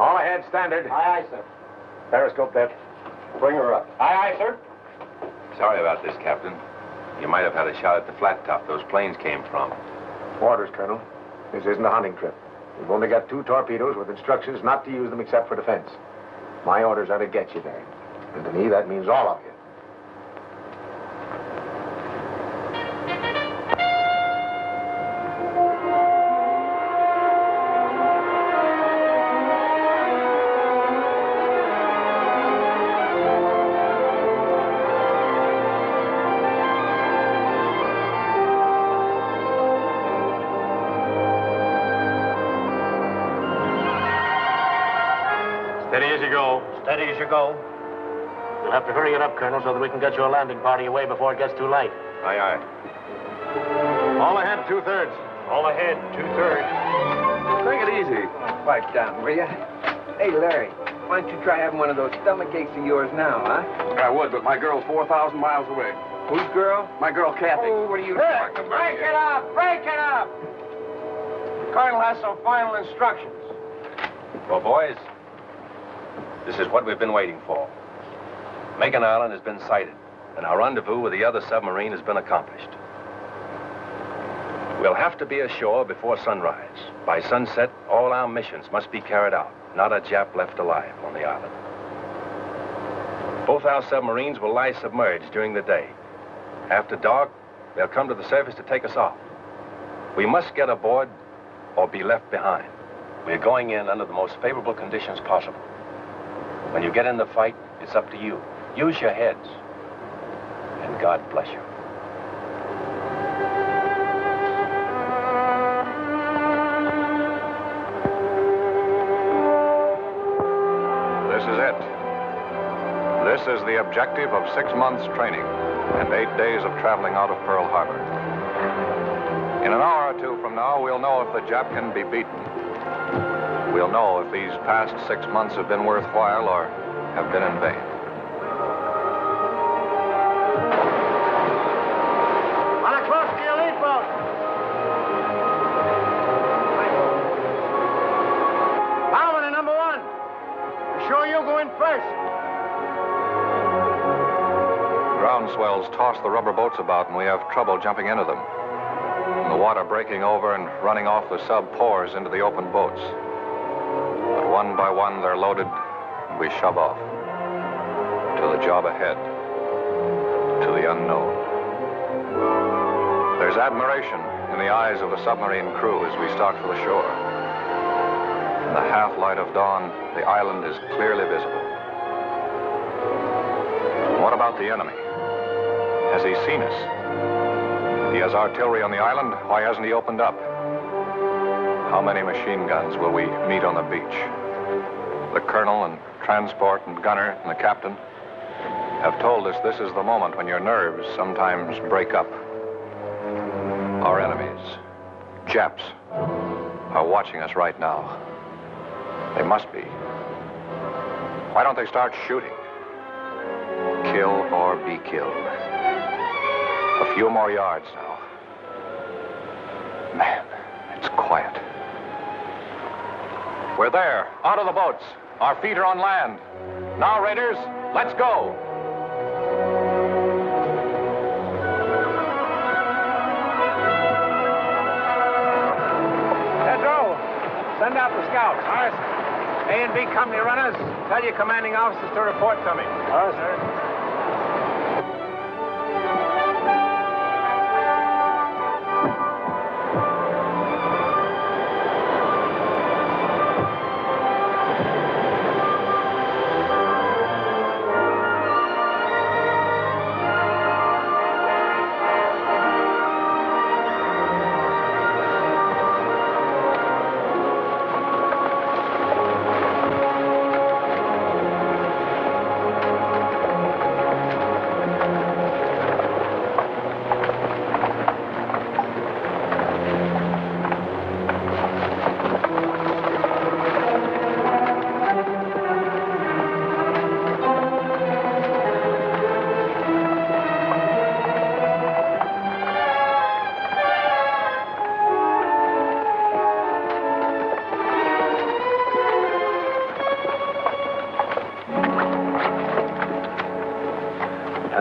All ahead, standard. Aye, aye, sir. Periscope that. Bring her up. Aye, aye, sir. Sorry about this, Captain. You might have had a shot at the flat top those planes came from. Orders, Colonel. This isn't a hunting trip. We've only got 2 torpedoes with instructions not to use them except for defense. My orders are to get you there. And to me, that means all of you. Steady as you go. Steady as you go. You'll have to hurry it up, Colonel, so that we can get your landing party away before it gets too late. Aye, aye. All ahead, 2/3. All ahead, 2/3. Take it easy. Pipe down, will you? Hey, Larry, why don't you try having one of those stomach aches of yours now, huh? I would, but my girl's 4,000 miles away. Whose girl? My girl, Kathy. Oh, what are you talking about? Break it up! Break it up! The Colonel has some final instructions. Well, boys, this is what we've been waiting for. Makin Island has been sighted, and our rendezvous with the other submarine has been accomplished. We'll have to be ashore before sunrise. By sunset, all our missions must be carried out. Not a Jap left alive on the island. Both our submarines will lie submerged during the day. After dark, they'll come to the surface to take us off. We must get aboard or be left behind. We're going in under the most favorable conditions possible. When you get in the fight, it's up to you. Use your heads. And God bless you. This is it. This is the objective of 6 months' training and 8 days of traveling out of Pearl Harbor. In an hour or two from now, we'll know if the Jap can be beaten. We'll know if these past 6 months have been worthwhile or have been in vain. On a close to your lead boat. Bowman and number 1. Be sure you go in first. Ground swells toss the rubber boats about, and we have trouble jumping into them. And the water breaking over and running off the sub pours into the open boats. But one by one, they're loaded, and we shove off. To the job ahead. To the unknown. There's admiration in the eyes of the submarine crew as we start for the shore. In the half-light of dawn, the island is clearly visible. What about the enemy? Has he seen us? He has artillery on the island. Why hasn't he opened up? How many machine guns will we meet on the beach? The colonel and transport and gunner and the captain have told us this is the moment when your nerves sometimes break up. Our enemies, Japs, are watching us right now. They must be. Why don't they start shooting? Kill or be killed. A few more yards now. Man, it's quiet. We're there. Onto the boats. Our feet are on land. Now, Raiders, let's go. Pedro, send out the scouts. All right, sir. A and B company runners, tell your commanding officers to report to me. All right, sir.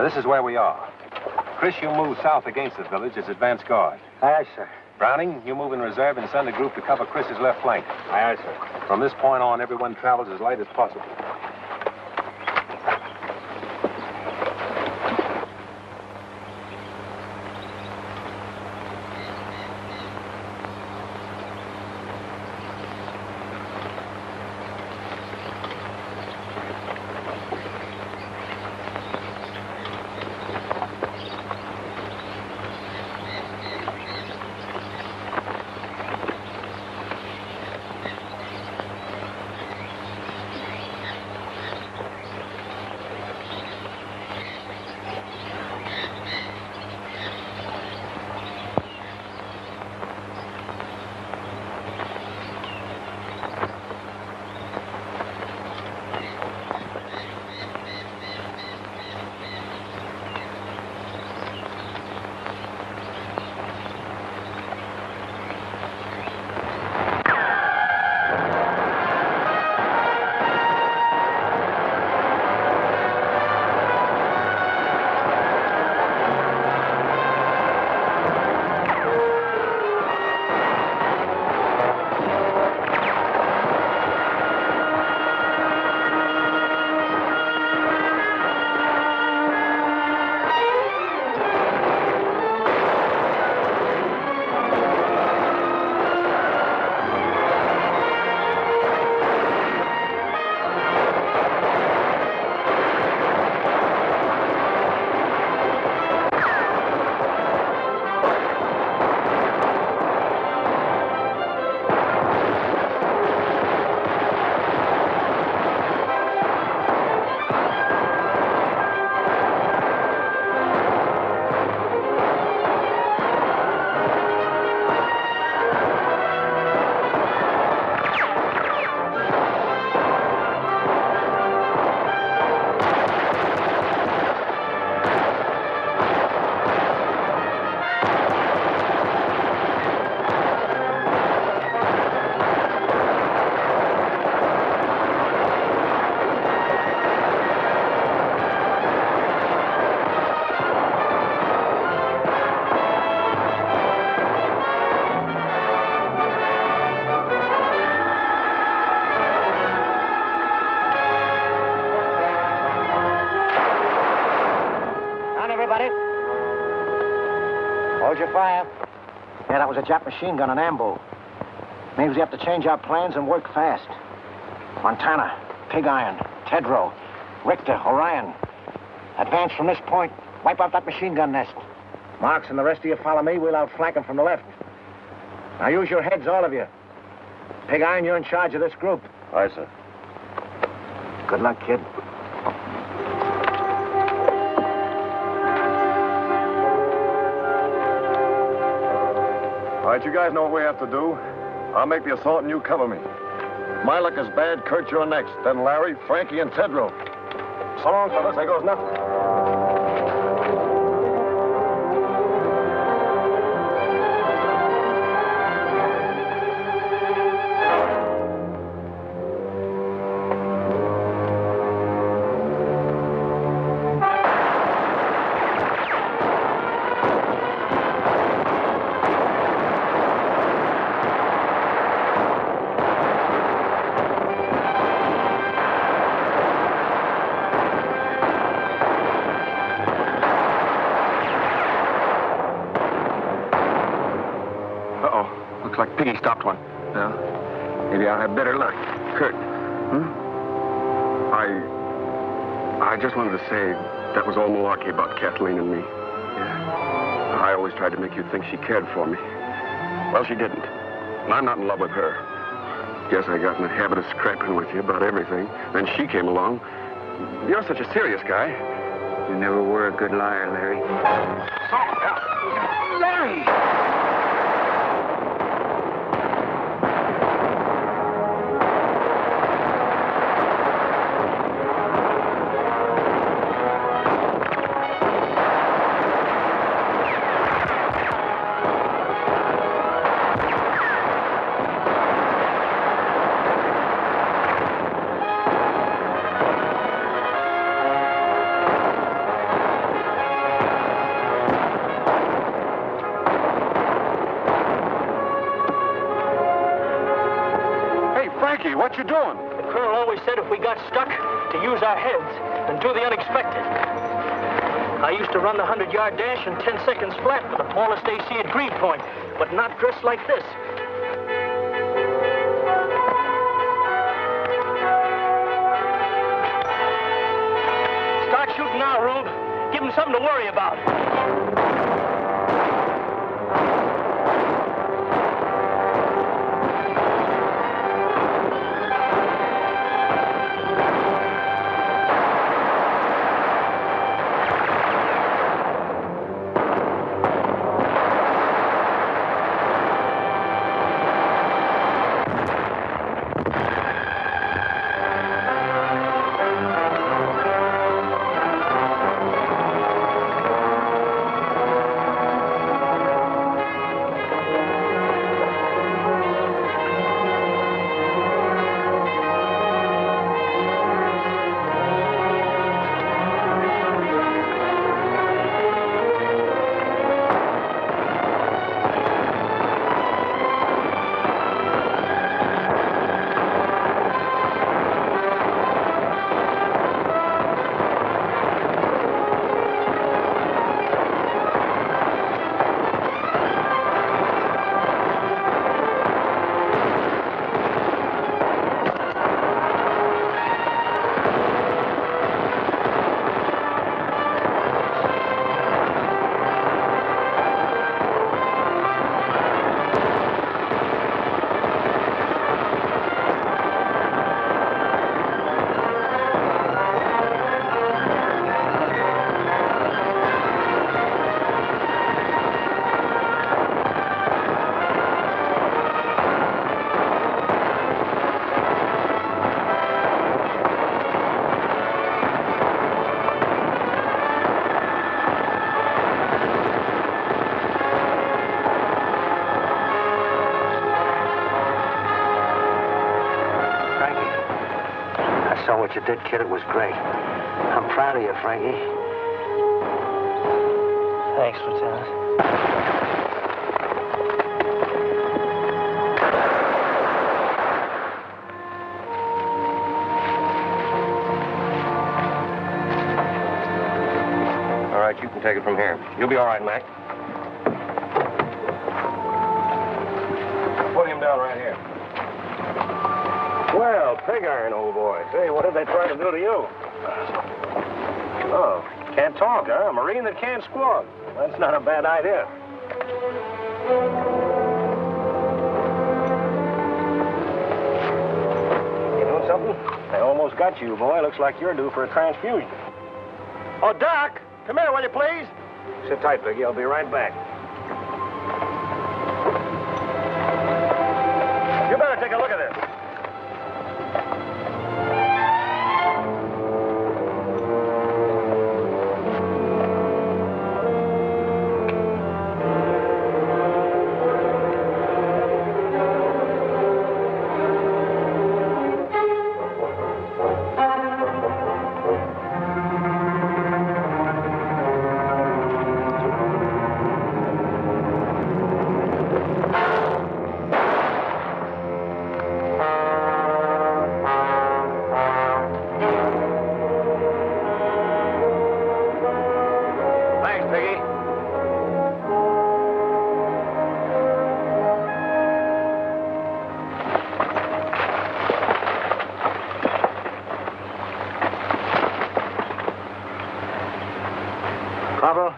This is where we are. Chris, you move south against the village as advance guard. Aye, aye, sir. Browning, you move in reserve and send a group to cover Chris's left flank. Aye, aye, sir. From this point on, everyone travels as light as possible. Hold your fire. Yeah, that was a Jap machine gun on ambo. Means we have to change our plans and work fast. Montana, Pig Iron, Tedrow, Richter, Orion. Advance from this point. Wipe out that machine gun nest. Marks and the rest of you follow me. We'll outflank them from the left. Now use your heads, all of you. Pig Iron, you're in charge of this group. Aye, sir. Good luck, kid. All right, you guys know what we have to do. I'll make the assault and you cover me. If my luck is bad, Kurt, you're next. Then Larry, Frankie, and Tedrow. So long, fellas. There goes nothing. Looks like Piggy stopped one. Yeah? Maybe I'll have better luck. Kurt. I just wanted to say that was all malarkey about Kathleen and me. Yeah? I always tried to make you think she cared for me. Well, she didn't. And I'm not in love with her. Guess I got in the habit of scrapping with you about everything. Then she came along. You're such a serious guy. You never were a good liar, Larry. Larry! What you doing? The colonel always said if we got stuck, to use our heads and do the unexpected. I used to run the 100-yard dash in 10 seconds flat for the tallest AC at Greenpoint, but not dressed like this. Start shooting now, Rube. Give him something to worry about. What you did, kid, it was great. I'm proud of you, Frankie. Thanks, Lieutenant. All right, you can take it from here. You'll be all right, Mac. Put him down right here. Well, pig iron, old boy. Say, what did they try to do to you? Oh, can't talk, huh? A Marine that can't squawk. That's not a bad idea. You doing something? They almost got you, boy. Looks like you're due for a transfusion. Oh, Doc, come here, will you, please? Sit tight, Piggy. I'll be right back. You better take a look at this. Corporal,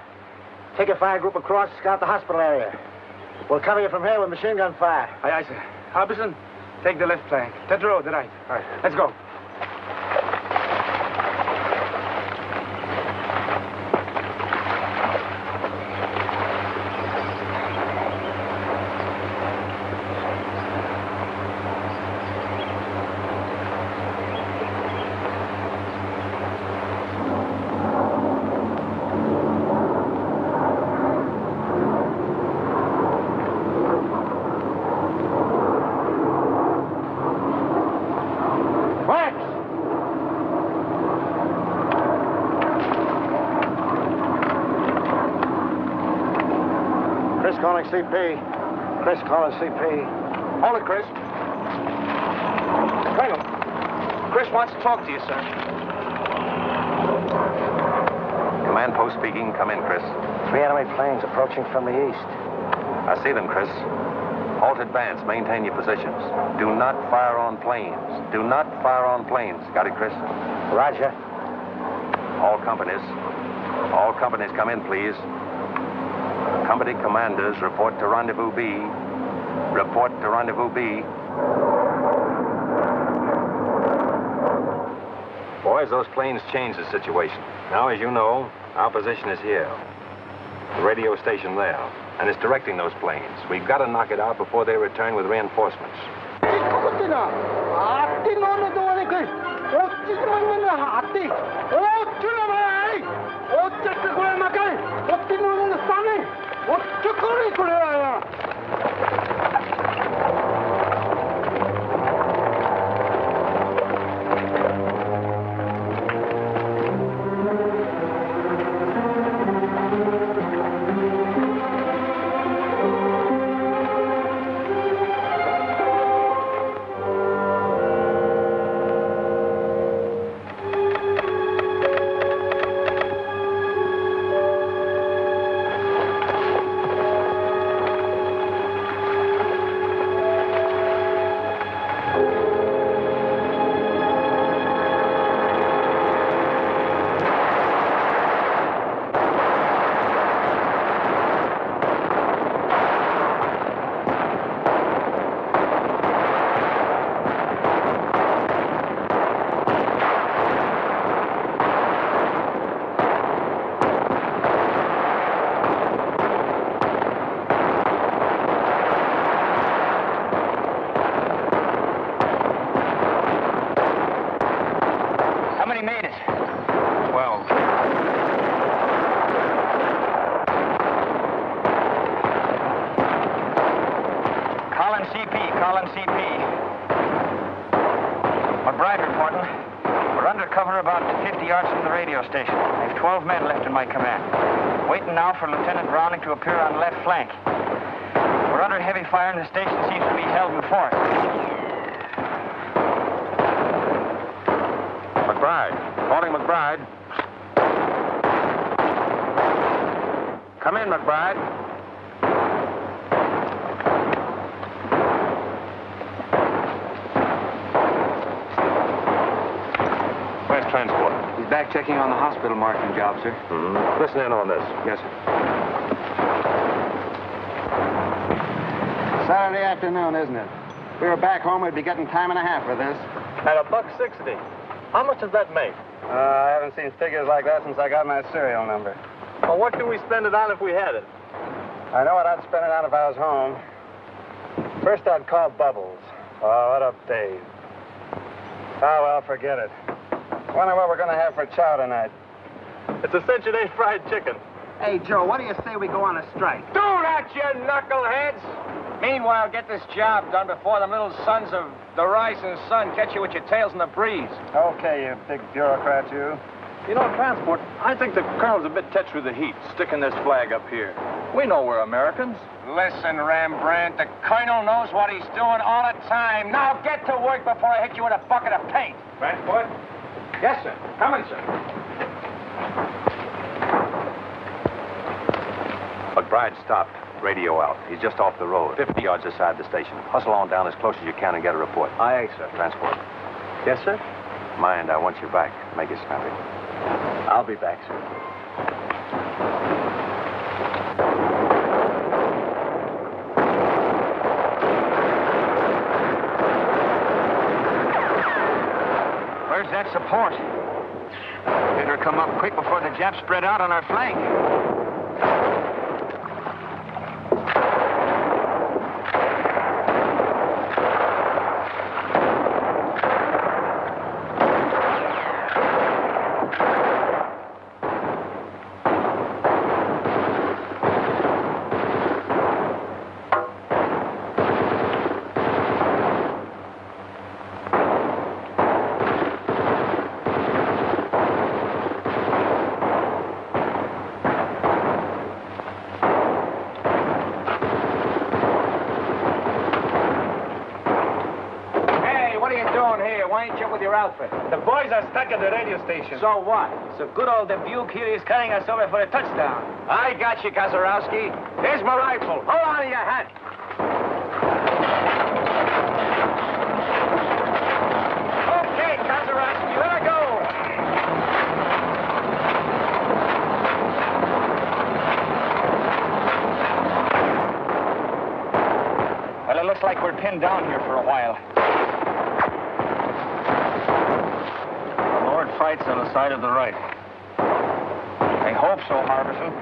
take a fire group across, scout the hospital area. We'll cover you from here with machine gun fire. Aye, aye, sir. Harbison, take the left flank. Tetro, the right. All right. Let's go. Calling CP. Chris calling CP. Hold it, Chris. Colonel, Chris wants to talk to you, sir. Command post speaking. Come in, Chris. 3 enemy planes approaching from the east. I see them, Chris. Halt advance. Maintain your positions. Do not fire on planes. Do not fire on planes. Got it, Chris? Roger. All companies come in, please. Company commanders, report to Rendezvous B. Report to Rendezvous B. Boys, those planes changed the situation. Now, as you know, our position is here. The radio station there. And it's directing those planes. We've got to knock it out before they return with reinforcements. Colin CP. McBride reporting. We're under cover about 50 yards from the radio station. I have 12 men left in my command. Waiting now for Lieutenant Browning to appear on the left flank. We're under heavy fire and the station seems to be held in force. McBride. Calling McBride. Come in, McBride. Where's transport? He's back checking on the hospital marking job, sir. Mm-hmm. Listen in on this. Yes, sir. Saturday afternoon, isn't it? If we were back home, we'd be getting time and a half for this. At $1.60. How much does that make? I haven't seen figures like that since I got my serial number. Well, what can we spend it on if we had it? I know what I'd spend it on if I was home. First, I'd call Bubbles. Oh, what a day. Oh, well, forget it. Wonder what we're going to have for chow tonight. It's a cinch-a-day fried chicken. Hey, Joe, what do you say we go on a strike? Do that, you knuckleheads! Meanwhile, get this job done before them little sons of the rising sun catch you with your tails in the breeze. Okay, you big bureaucrat, you. You know, transport, I think the colonel's a bit touched with the heat, sticking this flag up here. We know we're Americans. Listen, Rembrandt, the colonel knows what he's doing all the time. Now get to work before I hit you with a bucket of paint. Transport? Yes, sir. Come in, sir. McBride stopped. Radio out. He's just off the road, 50 yards aside the station. Hustle on down as close as you can and get a report. Aye, sir. Transport. Yes, sir? Mind, I want you back. Make it snappy. I'll be back, sir. that support. Better come up quick before the Japs spread out on our flank. Outfit. The boys are stuck at the radio station. So what? So good old Dubuque here is carrying us over for a touchdown. I got you, Kazarowski. Here's my rifle. Hold on to your hat. Okay, Kazarowski, let her go. Well, it looks like we're pinned down here for a while. Fights on the side of the right. I hope so, Harbison.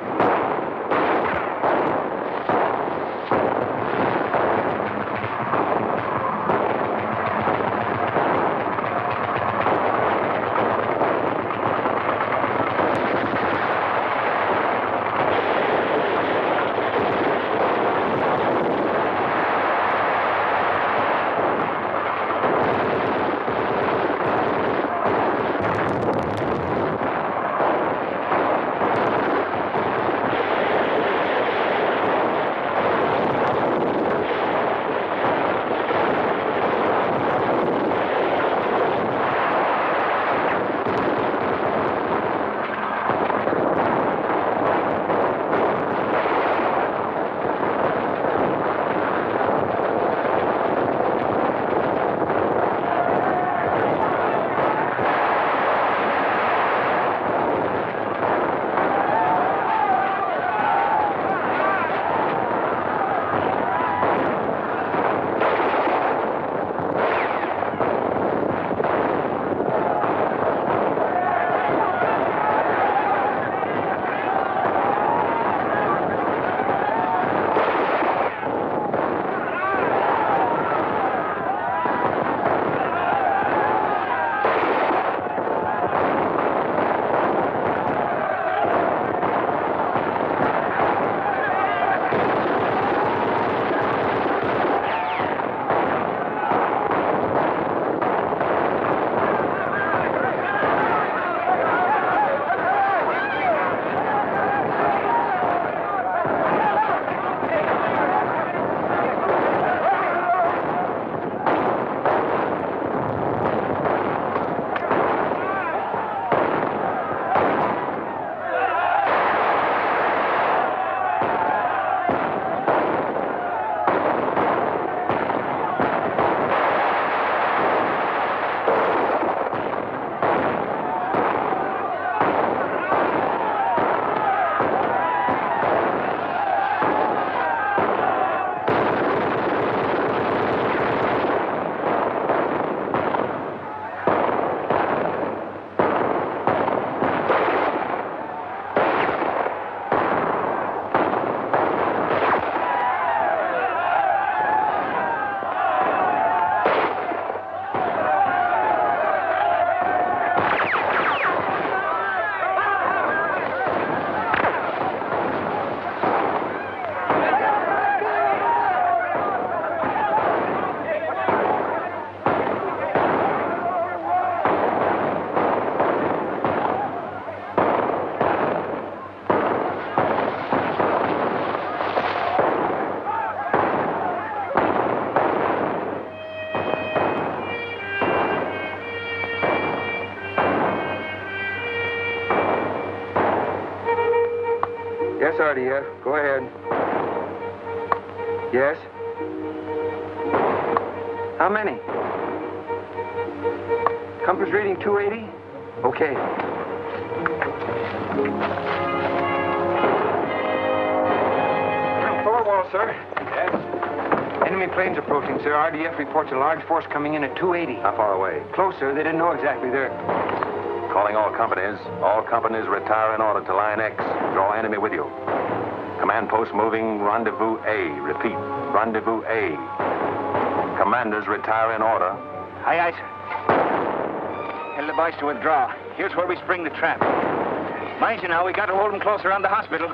Yes, Artie, go ahead. Yes? How many? Compass reading 280? Okay. Thorwald, sir. Yes? Enemy planes approaching, sir. RDF reports a large force coming in at 280. How far away? Close, sir. They didn't know exactly. They're... Calling all companies. All companies retire in order to line X. Draw enemy with you. Command post moving. Rendezvous A. Repeat. Rendezvous A. Commanders retire in order. Aye, aye, sir. Tell the boys to withdraw. Here's where we spring the trap. Mind you now, we got to hold them close around the hospital.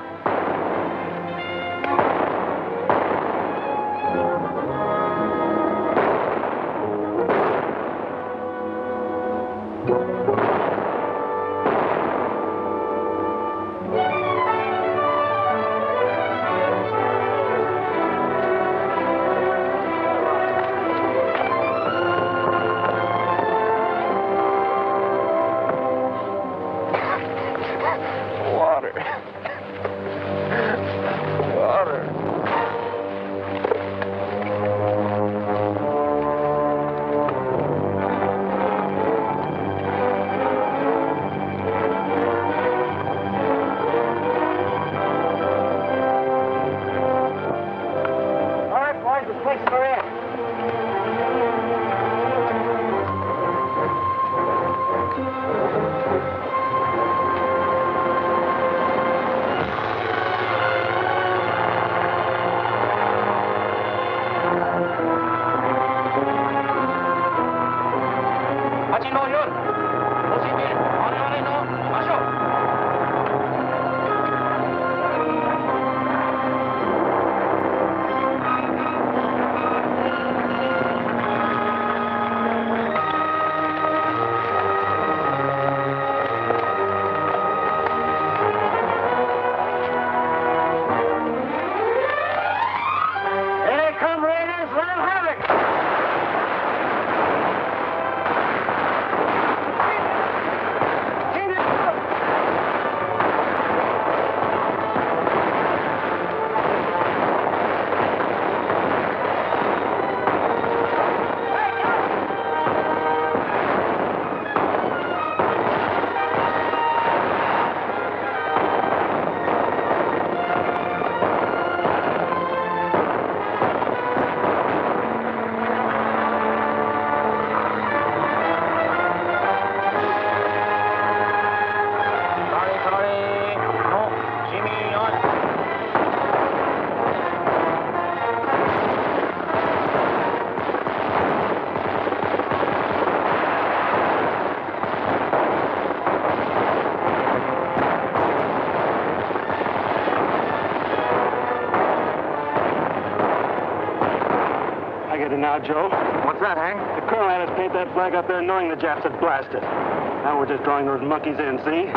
Now, Joe. What's that, Hank? The colonel had us paint that flag up there knowing the Japs had blasted. Now we're just drawing those monkeys in, see?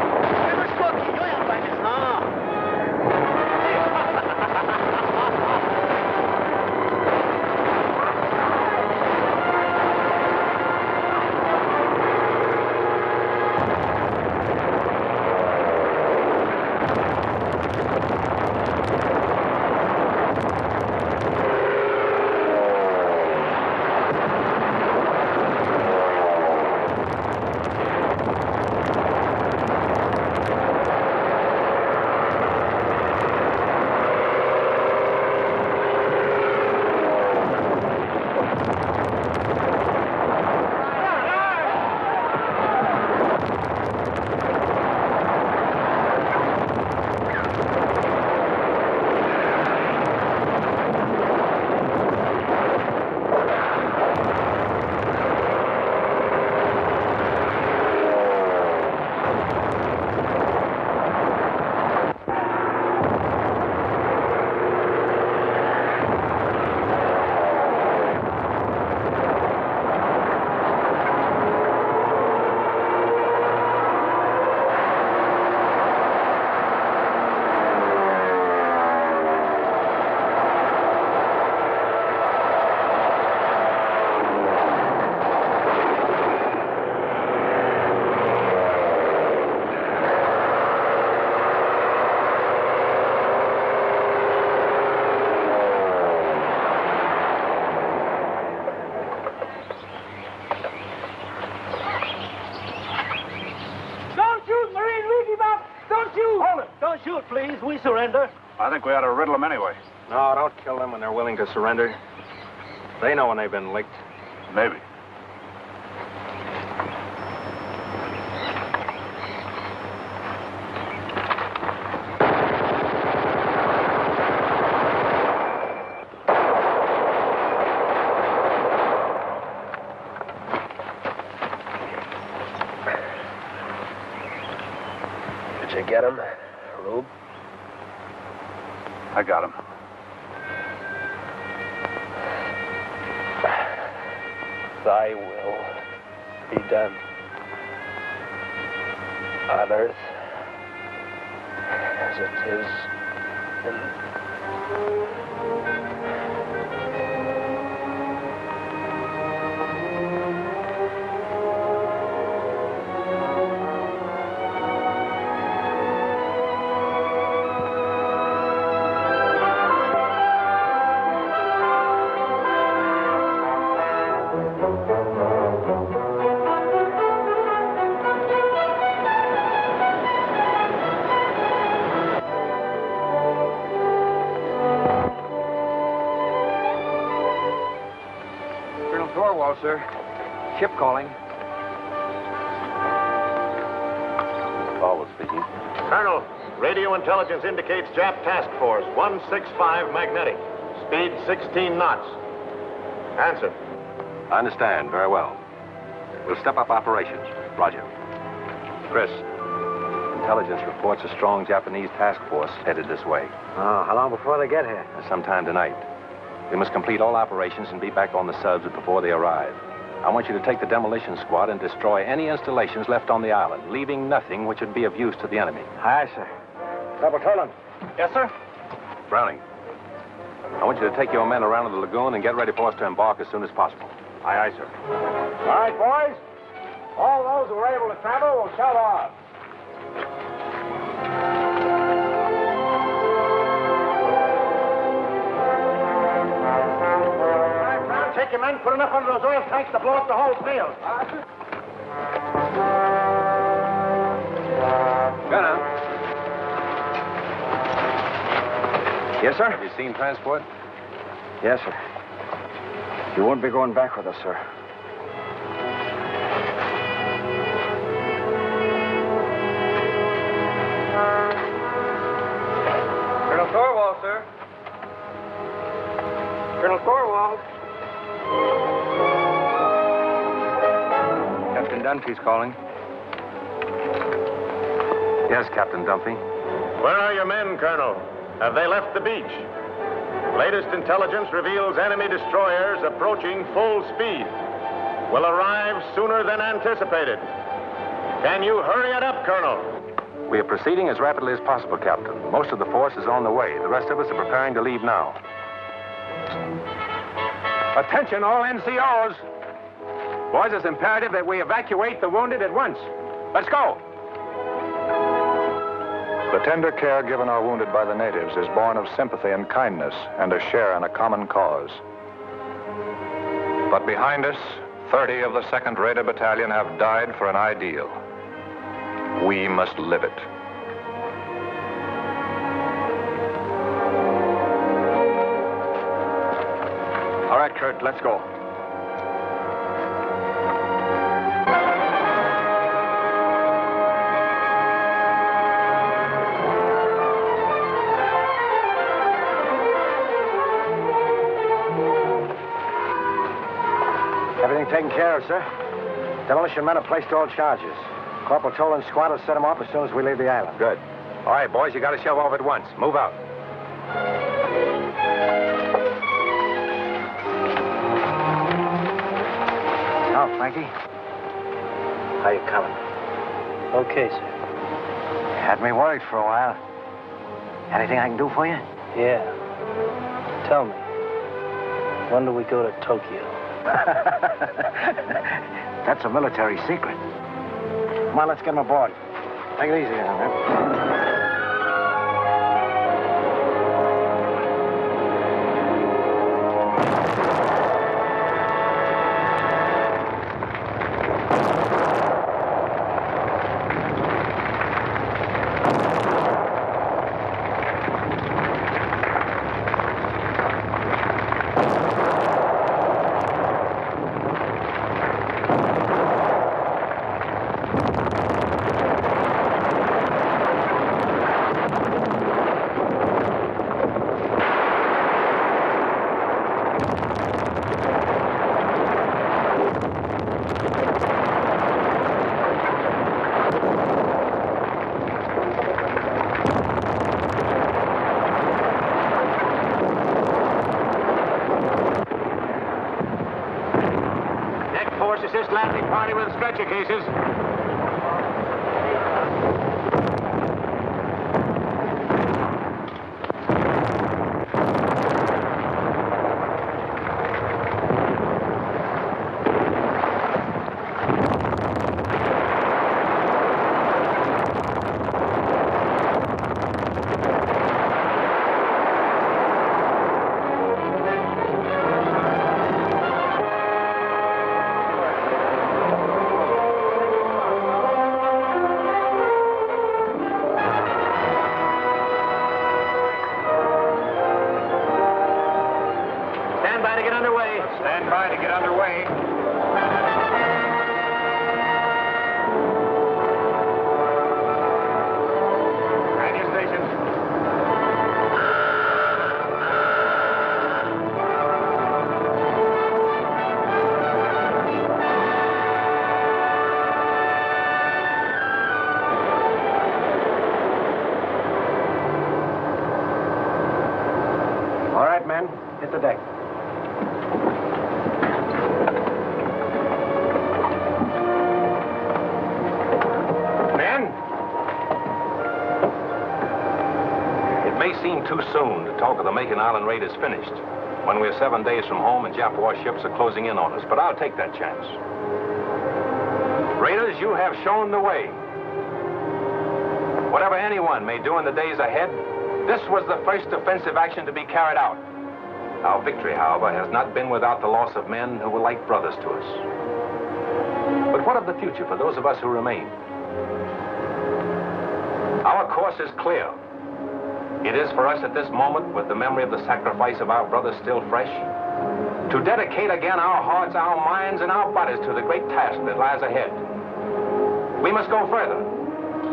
We surrender. I think we ought to riddle them anyway. No, don't kill them when they're willing to surrender. They know when they've been licked. Maybe. Did you get him, Rube? I got him. Thy will be done on earth as it is in... Thorwald, sir. Ship calling. Thorwald speaking. Colonel, radio intelligence indicates Jap task force 165 magnetic. Speed 16 knots. Answer. I understand. Very well. We'll step up operations. Roger. Chris, intelligence reports a strong Japanese task force headed this way. Oh, how long before they get here? Sometime tonight. We must complete all operations and be back on the subs before they arrive. I want you to take the demolition squad and destroy any installations left on the island, leaving nothing which would be of use to the enemy. Aye, sir. Double Toland. Yes, sir. Browning, I want you to take your men around to the lagoon and get ready for us to embark as soon as possible. Aye, aye, sir. All right, boys. All those who are able to travel will shout off. Take your men, put enough under those oil tanks to blow up the whole field. Gunner. Yes, sir? Have you seen transport? Yes, sir. You won't be going back with us, sir. Colonel Thorwald, sir. Colonel Thorwald. Captain Dunphy's calling. Yes, Captain Dunphy. Where are your men, Colonel? Have they left the beach? Latest intelligence reveals enemy destroyers approaching full speed. Will arrive sooner than anticipated. Can you hurry it up, Colonel? We are proceeding as rapidly as possible, Captain. Most of the force is on the way. The rest of us are preparing to leave now. Attention, all NCOs. Boys, it's imperative that we evacuate the wounded at once. Let's go. The tender care given our wounded by the natives is born of sympathy and kindness and a share in a common cause. But behind us, 30 of the 2nd Raider Battalion have died for an ideal. We must live it. All right, Kurt, let's go. Everything taken care of, sir. Demolition men have placed all charges. Corporal Toland's squad will set them off as soon as we leave the island. Good. All right, boys, you got to shove off at once. Move out. Now, Frankie. How you coming? Okay, sir. Had me worried for a while. Anything I can do for you? Yeah. Tell me, when do we go to Tokyo? That's a military secret. Come on, let's get him aboard. Take it easy now, man. landing party with stretcher cases. Too soon to talk of the Makin Island raid is finished, when we're 7 days from home and Jap warships are closing in on us, but I'll take that chance. Raiders, you have shown the way. Whatever anyone may do in the days ahead, this was the first offensive action to be carried out. Our victory, however, has not been without the loss of men who were like brothers to us. But what of the future for those of us who remain? Our course is clear. It is for us at this moment, with the memory of the sacrifice of our brothers still fresh, to dedicate again our hearts, our minds, and our bodies to the great task that lies ahead. We must go further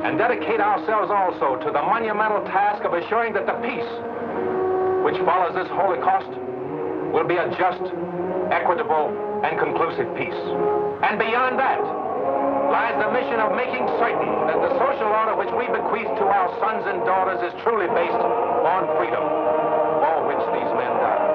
and dedicate ourselves also to the monumental task of assuring that the peace which follows this Holocaust will be a just, equitable, and conclusive peace. And beyond that lies the mission of making certain that the social order which we bequeath to our sons and daughters is truly based on freedom, for which these men died.